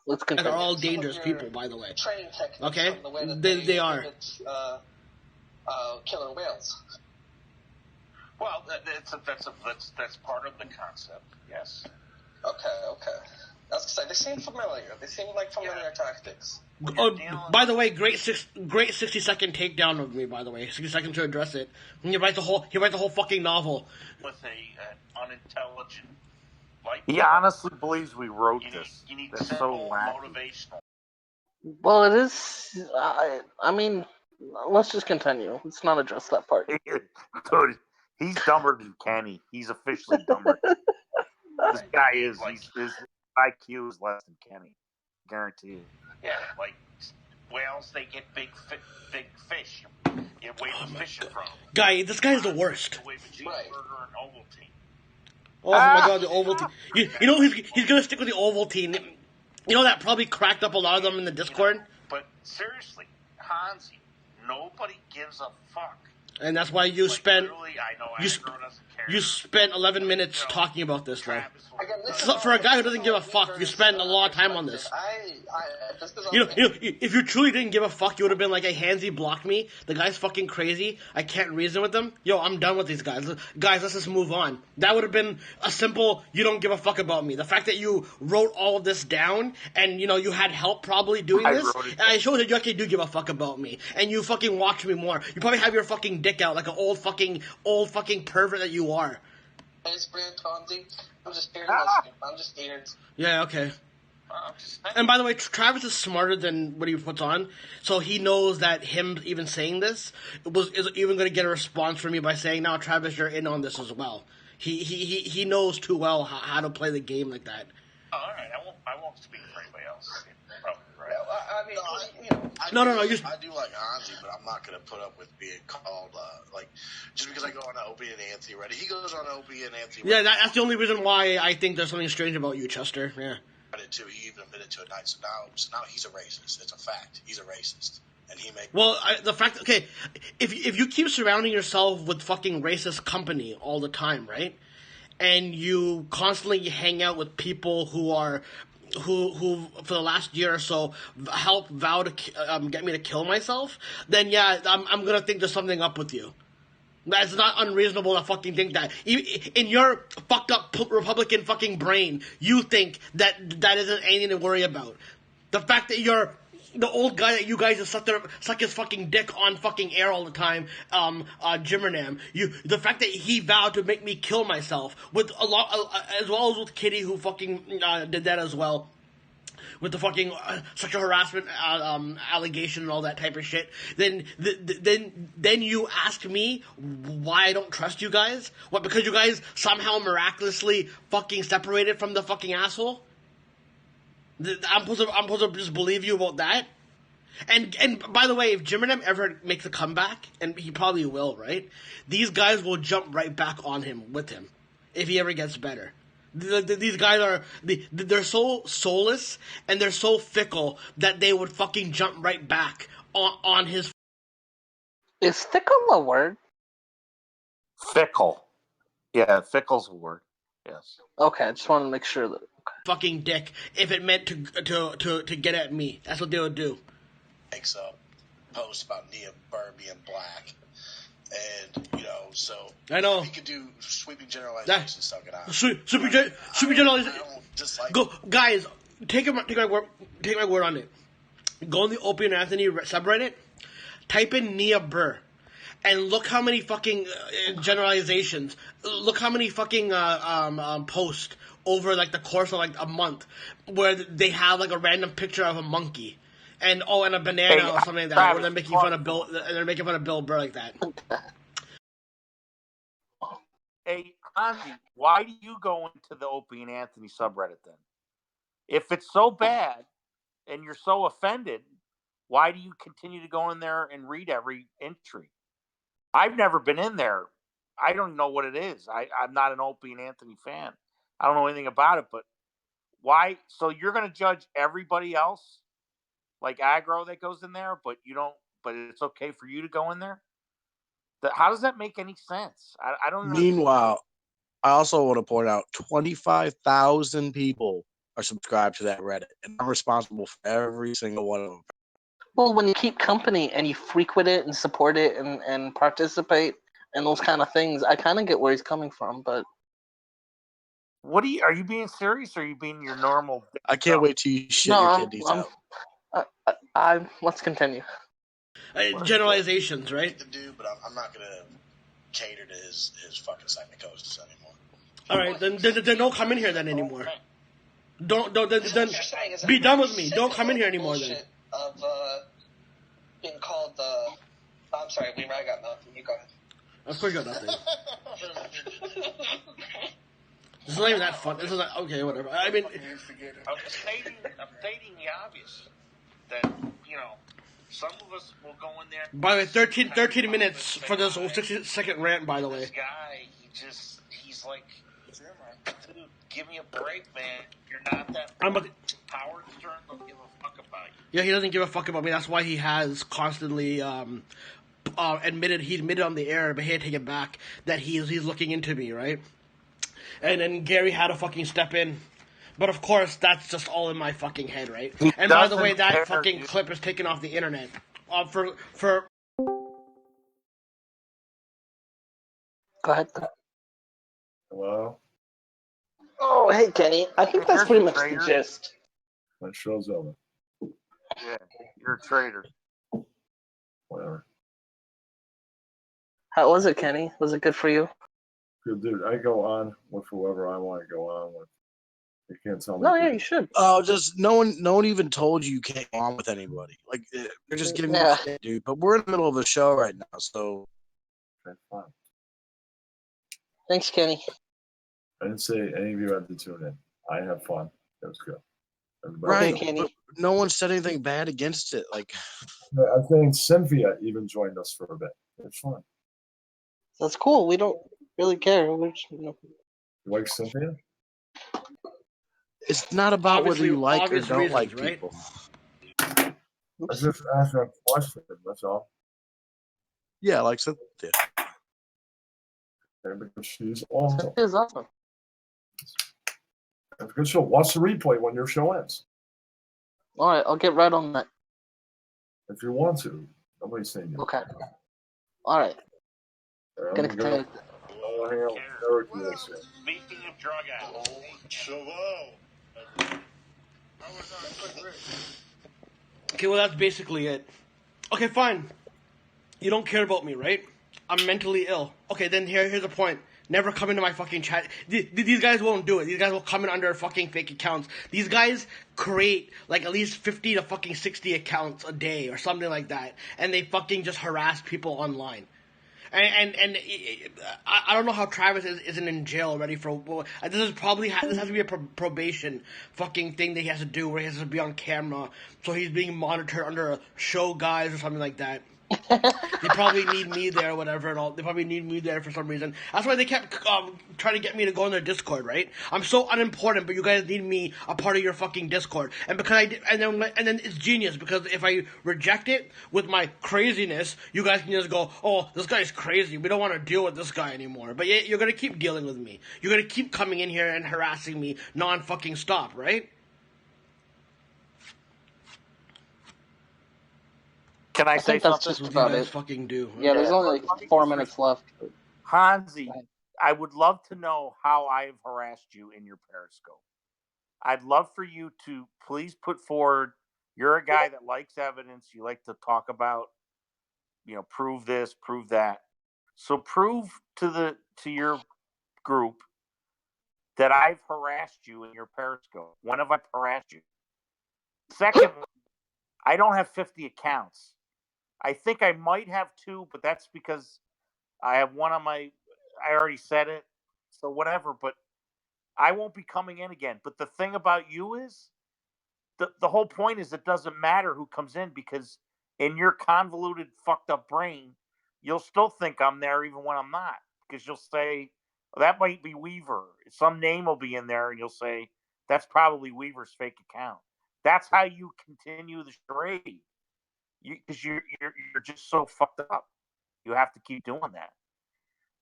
Let's They're continue. all dangerous people, by the way. Training techniques Okay? from the way that They are. inhibit, killer whales. Well, that's part of the concept. Yes. Okay. I was gonna say, they seem familiar. They seem like familiar tactics. By the way, great 60-second takedown of me. By the way, 60 seconds to address it. And he writes the whole fucking novel. With a unintelligent, like He honestly believes we wrote this. You need That's simple, so wacky. motivational. Well, it is. I mean, let's just continue. Let's not address that part. Dude, he's dumber than Kenny. He's officially dumber. This guy is. His IQ is less than Kenny. Guaranteed. Yeah, like whales, they get big fish. You wave fishing from. Guy, this guy is the worst. You wave a cheeseburger and Ovaltine. Oh my god, the Ovaltine. You know he's gonna stick with the Ovaltine. You know that probably cracked up a lot of them in the Discord. But seriously, Hanzi, nobody gives a fuck. And that's why you spent you spent 11 minutes talking about this, though. Again, So for a guy who doesn't give a fuck, you spend a lot of time on this. You know, if you truly didn't give a fuck, you would have been like, "Hey, Hanzi blocked me. The guy's fucking crazy. I can't reason with him. Yo, I'm done with these guys. Guys, let's just move on." That would have been a simple, "You don't give a fuck about me." The fact that you wrote all of this down and, you know, you had help probably doing this, and I showed that you actually do give a fuck about me. And you fucking watch me more. You probably have your fucking dick out like an old fucking pervert that you are. It's brand Hanzi. I'm just here to listen. I'm just here. Yeah, okay. And by the way, Travis is smarter than what he puts on, so he knows that him even saying this is even going to get a response from me by saying, "Now, Travis, you're in on this as well." He knows too well how to play the game like that. Oh, all right, I won't speak for anybody else. Probably right. I mean, No. I do like Hanzi, but I'm not going to put up with being called, just because I go on Opie and Anthony Reddit. He goes on Opie and Anthony Reddit. Yeah, that's the only reason why I think there's something strange about you, Chester. Yeah. Too. He even admitted to it tonight. So now he's a racist. It's a fact. He's a racist. And he make the fact, okay, if you keep surrounding yourself with fucking racist company all the time, right? And you constantly hang out with people who for the last year or so helped vow to get me to kill myself, then yeah, I'm gonna think there's something up with you. That's not unreasonable to fucking think that. In your fucked up Republican fucking brain, you think that isn't anything to worry about. The fact that you're the old guy that you guys just suck his fucking dick on fucking air all the time, Jimmernam. The fact that he vowed to make me kill myself with a lot, as well as with Kitty, who fucking did that as well. With the fucking sexual harassment allegation and all that type of shit, then you ask me why I don't trust you guys? What, because you guys somehow miraculously fucking separated from the fucking asshole? I'm supposed to just believe you about that? And by the way, if Jimmernam ever makes a comeback, and he probably will, right? These guys will jump right back on him with him if he ever gets better. These guys they're so soulless and they're so fickle that they would fucking jump right back on his. Is fickle a word? Fickle. Yeah, fickle's a word. Yes. Okay, I just wanted to make sure that. Okay. Fucking dick if it meant to get at me. That's what they would do. Makes a post about Nia Burr being black. And, so I know he could do sweeping generalizations and suck it out. Sweeping generalizations. Go, guys. Take my word on it. Go on the Opie and Anthony subreddit. Type in Nia Burr, and look how many fucking generalizations. Look how many fucking posts over like the course of like a month, where they have like a random picture of a monkey. And a banana or something like that, where they're making fun of Bill Burr like that. Hey, Hanzi, why do you go into the Opie and Anthony subreddit then? If it's so bad and you're so offended, why do you continue to go in there and read every entry? I've never been in there. I don't know what it is. I'm not an Opie and Anthony fan. I don't know anything about it, but why? So you're going to judge everybody else like aggro that goes in there, but you don't. But it's okay for you to go in there. How does that make any sense? I don't. Meanwhile, I also want to point out 25,000 people are subscribed to that Reddit, and I'm responsible for every single one of them. Well, when you keep company and you frequent it and support it and participate in those kind of things, I kind of get where he's coming from. But what are you being serious, or are you being your normal? I can't wait till you shit your kidneys out. Let's continue. Generalizations, right? The dude, but I'm not gonna cater to his fucking psychosis anymore. All right, then don't come in here then anymore. Don't then be done with me. Don't come in here anymore then. Of being called I'm sorry, Weaver, I got nothing. You go ahead. Of course you got nothing. This is not even that fun. This is not, okay, whatever. I mean, I'm stating the obvious that some of us will go in there. By the way, 13 minutes for this 60-second rant. By the way, this guy, he's like, dude, give me a break, man. You're not that. Howard Stern don't give a fuck about you. Yeah, he doesn't give a fuck about me. That's why he has constantly admitted on the air, but he had to take it back, that he's looking into me, right? And then Gary had to fucking step in. But of course, that's just all in my fucking head, right? And by the way, that fucking clip is taken off the internet. For Go ahead. Hello? Oh, hey, Kenny. I think that's pretty much the gist. My show's over. Yeah, you're a traitor. Whatever. How was it, Kenny? Was it good for you? Good dude. I go on with whoever I want to go on with. You can't tell me. No, yeah, you should. Oh, just no one even told you can't go on with anybody. Like they're just giving you shit, dude. But we're in the middle of the show right now, so. Okay, fine. Thanks, Kenny. I didn't say any of you had to tune in. I had fun. It was good. Right, but no one said anything bad against it. Like, I think Cynthia even joined us for a bit. It's fun. That's cool. We don't really care. We're just, You like Cynthia? It's not about whether you like or don't like people. I just asked her a question. That's all. Yeah, I like Cynthia. And because she's awesome. Cynthia's awesome. It's a good show. Watch the replay when your show ends. All right, I'll get right on that. If you want to. Nobody's saying you. Okay. All right. Gonna continue. Speaking of drug addicts, okay, well that's basically it. Okay, fine. You don't care about me, right? I'm mentally ill. Okay, then here's the point. Never come into my fucking chat. These guys won't do it. These guys will come in under fucking fake accounts. These guys create like at least 50 to fucking 60 accounts a day or something like that, and they fucking just harass people online. And I don't know how Travis isn't in jail already for. This has to be a probation fucking thing that he has to do where he has to be on camera, so he's being monitored under a show guys or something like that. They probably need me there or whatever and all. They probably need me there for some reason. That's why they kept trying to get me to go in their Discord, right? I'm so unimportant, but you guys need me a part of your fucking Discord. And because and then it's genius, because if I reject it with my craziness, you guys can just go, oh, this guy's crazy. We don't want to deal with this guy anymore. But yeah, you're gonna keep dealing with me. You're gonna keep coming in here and harassing me non-fucking stop, right? Can I say that's something? just about it. Fucking do. Yeah, there's only like 4 minutes left. Hanzi, I would love to know how I've harassed you in your Periscope. I'd love for you to please put forward. You're a guy that likes evidence. You like to talk about, prove this, prove that. So prove to your group that I've harassed you in your Periscope. When have I harassed you? Second, I don't have 50 accounts. I think I might have 2, but that's because I have one on I already said it, so whatever, but I won't be coming in again. But the thing about you is, the whole point is it doesn't matter who comes in, because in your convoluted, fucked up brain, you'll still think I'm there even when I'm not, because you'll say That might be Weaver. Some name will be in there, and you'll say that's probably Weaver's fake account. That's how you continue the charade, because you're just so fucked up. You have to keep doing that.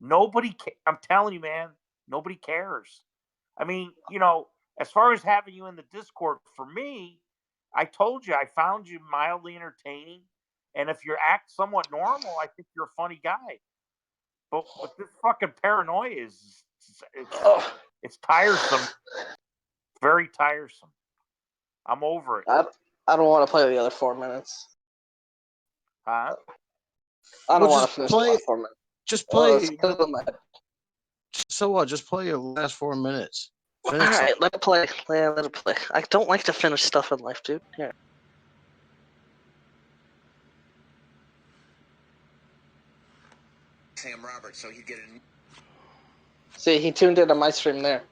I'm telling you, man, nobody cares. I mean, as far as having you in the Discord, for me, I told you I found you mildly entertaining, and if you act somewhat normal, I think you're a funny guy. But this fucking paranoia it's tiresome, very tiresome. I'm over it. I don't want to play the other 4 minutes. Huh? I don't Well, want just to finish play- the last 4 minutes. Just Well, play. it's good in my head. So what? Just play your last 4 minutes. All Finish it. right, let it play. Yeah, let it play. I don't like to finish stuff in life, dude. Here. Sam Roberts, so he'd get a. See, he tuned into my stream there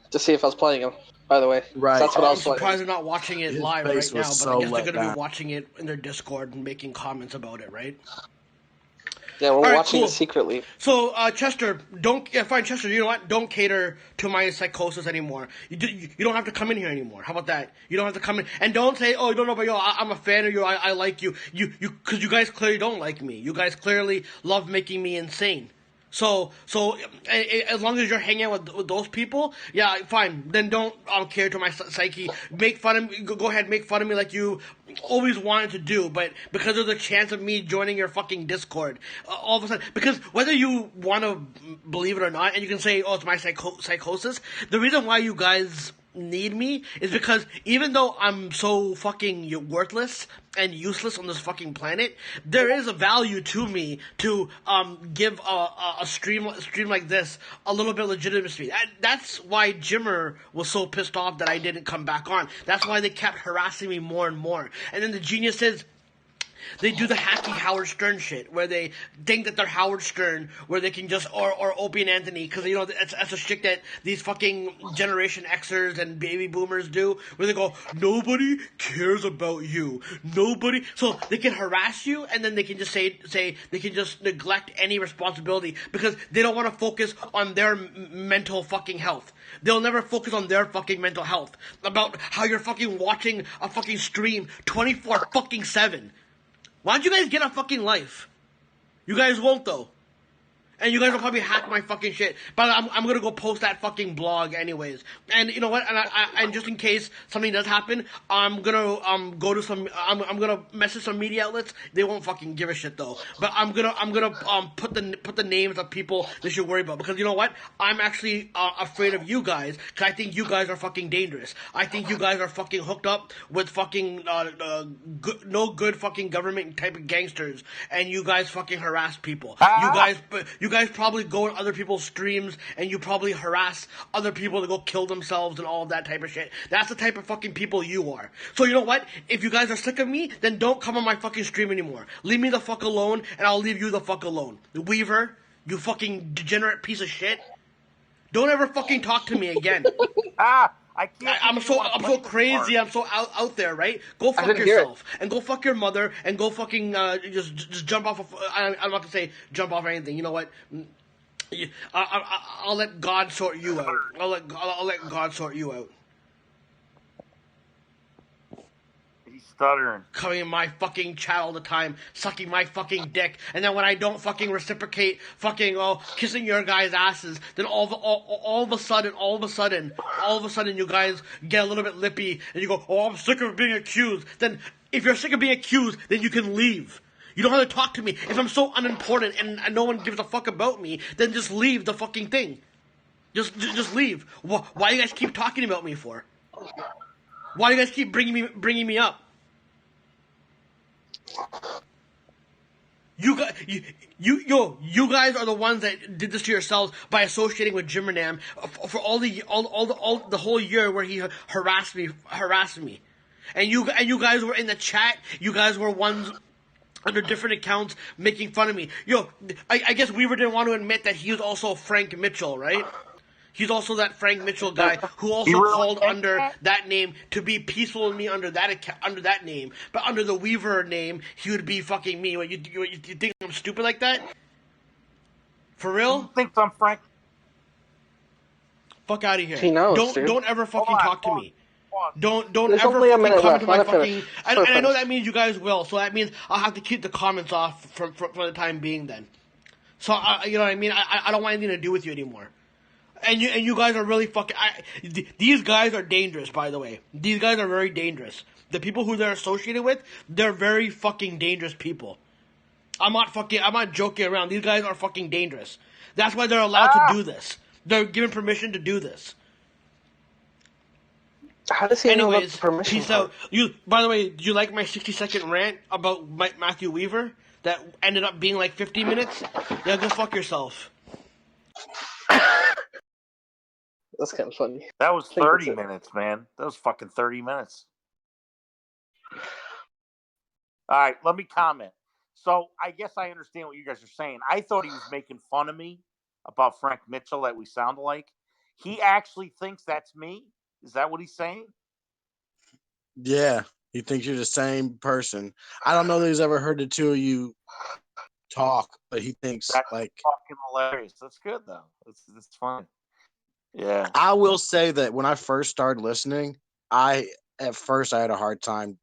to see if I was playing him. By the way, Right. So that's what I I'm was playing. surprised they're not watching it His live face right now, was but so I guess they're let going to down. be watching it in their Discord and making comments about it, right? Yeah, we're All right, watching cool. it secretly. So, Chester, fine, Chester, you know what? Don't cater to my psychosis anymore. You don't have to come in here anymore. How about that? You don't have to come in. And don't say, oh, you don't know, but I'm a fan of you, I like you. Because you guys clearly don't like me. You guys clearly love making me insane. So as long as you're hanging out with those people, yeah, fine. Then don't care to my psyche. Make fun of me. Go ahead, make fun of me like you always wanted to do. But because there's a chance of me joining your fucking Discord, all of a sudden, because whether you want to believe it or not, and you can say, oh, it's my psychosis. The reason why you guys need me is because even though I'm so fucking worthless and useless on this fucking planet, there is a value to me to give a stream like this a little bit of legitimacy. That's why Jimmer was so pissed off that I didn't come back on. That's why they kept harassing me more and more. And then the geniuses, they do the hacky Howard Stern shit, where they think that they're Howard Stern, where they can just, or Opie and Anthony, because, that's a shit that these fucking Generation Xers and baby boomers do, where they go, nobody cares about you. Nobody, so they can harass you, and then they can just say they can just neglect any responsibility, because they don't want to focus on their mental fucking health. They'll never focus on their fucking mental health, about how you're fucking watching a fucking stream 24/7. Why don't you guys get a fucking life? You guys won't, though. And you guys will probably hack my fucking shit. But I'm gonna go post that fucking blog anyways. And you know what? And just in case something does happen, I'm gonna go to some. I'm gonna message some media outlets. They won't fucking give a shit though. But I'm gonna put the names of people they should worry about, because you know what? I'm actually afraid of you guys, because I think you guys are fucking dangerous. I think you guys are fucking hooked up with fucking no good fucking government type of gangsters, and you guys fucking harass people. You guys probably go on other people's streams and you probably harass other people to go kill themselves and all of that type of shit. That's the type of fucking people you are. So you know what? If you guys are sick of me, then don't come on my fucking stream anymore. Leave me the fuck alone, and I'll leave you the fuck alone. Weaver, you fucking degenerate piece of shit. Don't ever fucking talk to me again. I can't. I'm so crazy. I'm so out there, right? Go fuck yourself, and go fuck your mother, and go fucking just jump off. I'm not gonna say jump off or anything. You know what? I'll let God sort you out. I'll let God sort you out. He's stuttering. Coming in my fucking chat all the time, sucking my fucking dick, and then when I don't fucking reciprocate, fucking kissing your guys' asses, then all of a sudden, you guys get a little bit lippy, and you go, oh, I'm sick of being accused. Then, if you're sick of being accused, then you can leave. You don't have to talk to me. If I'm so unimportant and no one gives a fuck about me, then just leave the fucking thing. Just leave. Why do you guys keep talking about me for? Why do you guys keep bringing me up? You guys are the ones that did this to yourselves by associating with Jimmernam for all the whole year where he harassed me, and you guys were in the chat. You guys were ones under different accounts making fun of me. I guess Weaver didn't want to admit that he was also Frank Mitchell, right? He's also that Frank Mitchell guy who also called under that name to be peaceful with me under that name. But under the Weaver name, he would be fucking me. You think I'm stupid like that? For real? He thinks I'm Frank. Fuck out of here. He knows, dude. Don't ever fucking talk to me. Don't There's ever only a fucking minute comment left. to my Let it fucking. finish. And Let it I know finish. that means you guys will, so that means I'll have to keep the comments off for the time being. Then, so you know what I mean. I don't want anything to do with you anymore. And you guys are really fucking. These guys are dangerous, by the way. These guys are very dangerous. The people who they're associated with, they're very fucking dangerous people. I'm not joking around. These guys are fucking dangerous. That's why they're allowed to do this. They're given permission to do this. How does he know about Anyways, the permission peace part? out. By the way, did you like my 60-second rant about Matthew Weaver that ended up being like 50 minutes? Yeah, go fuck yourself. That's kind of funny. That was I think 30 that's it. minutes, man. That was fucking 30 minutes. All right, let me comment. So I guess I understand what you guys are saying. I thought he was making fun of me about Frank Mitchell that we sound alike. He actually thinks that's me. Is that what he's saying? Yeah, he thinks you're the same person. I don't know that he's ever heard the two of you talk, but he thinks That's like. fucking hilarious. That's good though. That's fun. Yeah. I will say that when I first started listening, at first I had a hard time,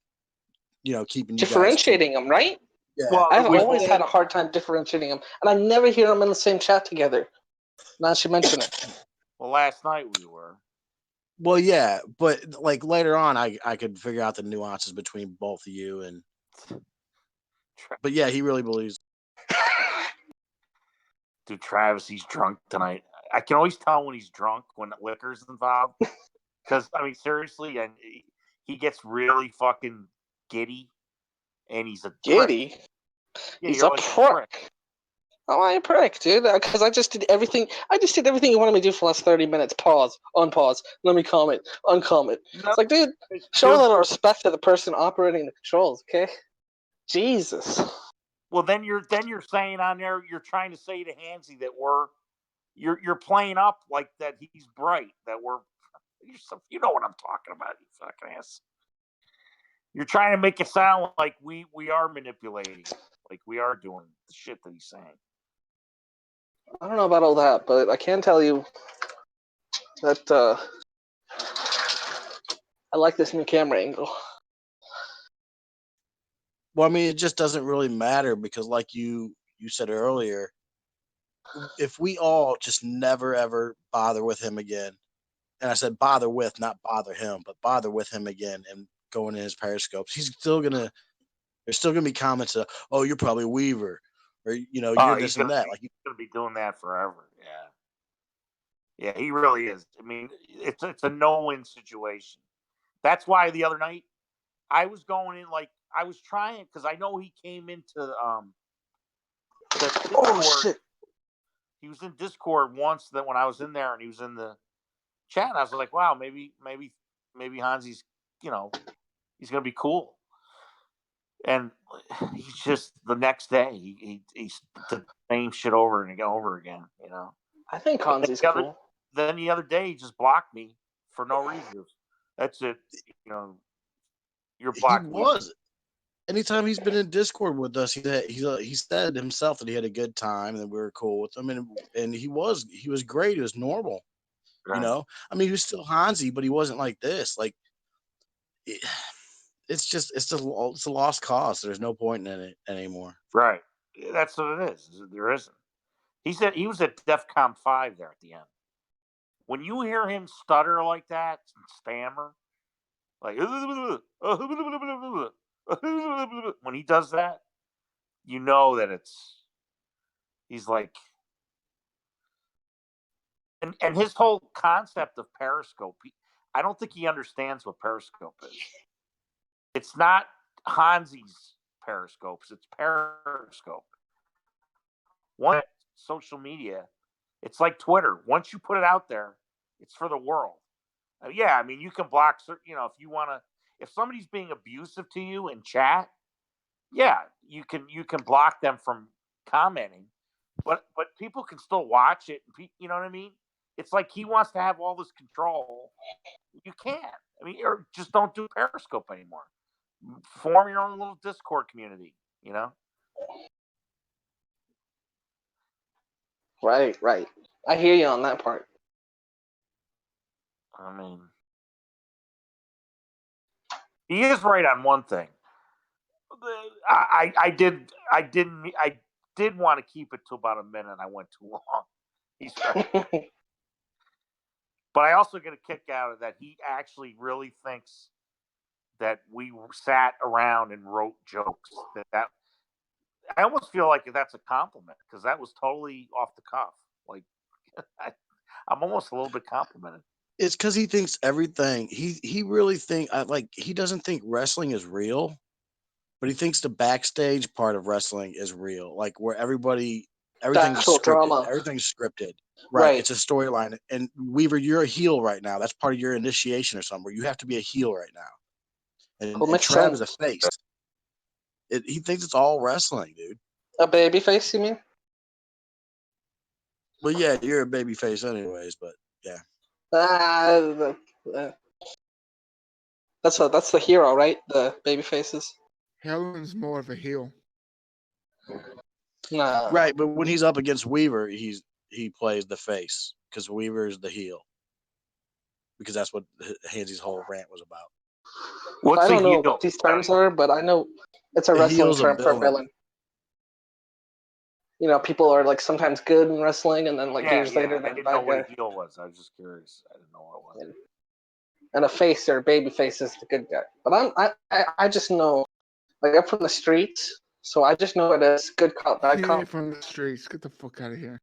keeping you guys. Differentiating them, right? Yeah. Well, I've it was always had a hard time differentiating them, and I never hear them in the same chat together. Now she mentioned it. well, last night we were. Well, yeah, but like later on, I could figure out the nuances between both of you, and but yeah, he really believes. Dude, Travis, he's drunk tonight. I can always tell when he's drunk when liquor's involved. Because I mean, seriously, and he gets really fucking giddy, and he's a Giddy. prick. Yeah, He's you're a like prick. Oh, I'm a prick, dude. Because I just did everything. I just did everything you wanted me to do for the last 30 minutes. Pause, unpause. Let me comment, uncomment. No, It's like, dude, show a little respect to the person operating the controls, okay? Jesus. Well, then you're saying on there, you're trying to say to Hanzi that you're playing up like that he's bright, that you know what I'm talking about, you fucking ass. You're trying to make it sound like we are manipulating, like we are doing the shit that he's saying. I don't know about all that, but I can tell you that I like this new camera angle. Well, I mean, it just doesn't really matter because, like you said earlier, if we all just never ever bother with him again, and I said bother with, not bother him, but bother with him again, and going in his periscopes, there's still gonna be comments of, oh, you're probably Weaver, or you're this and that. Like he's gonna be doing that forever. Yeah, he really is. I mean, it's a no-win situation. That's why the other night I was going in like I was trying because I know he came into Discord. Oh shit! He was in Discord once that when I was in there and he was in the chat. And I was like, wow, maybe Hanzi's he's gonna be cool. And he's just the next day he's the same shit over and over again. I think Hanzi's cool. Then the other day he just blocked me for no reason. That's it. You're blocked. He was. Anytime he's been in Discord with us, he said himself that he had a good time and that we were cool with him, and he was great. He was normal, Right. I mean, he was still Hanzi, but he wasn't like this. Like, it's a lost cause. There's no point in it anymore. Right. That's what it is. There isn't. He said he was at DEFCON 5 there at the end. When you hear him stutter like that, stammer, like when he does that, you know that he's like, and his whole concept of Periscope, I don't think he understands what Periscope is. It's not Hanzi's Periscopes, it's Periscope. One social media, it's like Twitter. Once you put it out there, it's for the world. Yeah, I mean, you can block, if you want to, if somebody's being abusive to you in chat, yeah, you can block them from commenting, but people can still watch it. You know what I mean? It's like he wants to have all this control. You can't. I mean, or just don't do Periscope anymore. Form your own little Discord community. Right. I hear you on that part. I mean, he is right on one thing. I did want to keep it to about a minute. I went too long. He's right. But I also get a kick out of that. He actually really thinks that we sat around and wrote jokes. That I almost feel like that's a compliment because that was totally off the cuff. Like I'm almost a little bit complimented. It's because he thinks everything. He really think like he doesn't think wrestling is real, but he thinks the backstage part of wrestling is real. Like where everything's actual scripted. drama. Everything's scripted. Right. Right. It's a storyline. And Weaver, you're a heel right now. That's part of your initiation or something where you have to be a heel right now. And, Well, and makes Trav is a sense. face. He thinks it's all wrestling, dude. A baby face, you mean? Well, yeah, you're a baby face anyways, but yeah. That's the hero, right? The baby faces. Helen's more of a heel. Nah. Right, but when he's up against Weaver, he plays the face because Weaver is the heel. Because that's what Hanzi's whole rant was about. What's I don't know heel? what these terms are, but I know it's a A wrestling heel's a term for villain. villain. You know, people are like sometimes good in wrestling, and then like years later I they're a didn't know bad what guy. a heel was. I was just curious. I didn't know what it was. And a face or a baby face is the good guy. But I just know, like I'm from the streets, so I just know it as good cop, bad He cop. ain't from the streets. Get the fuck out of here.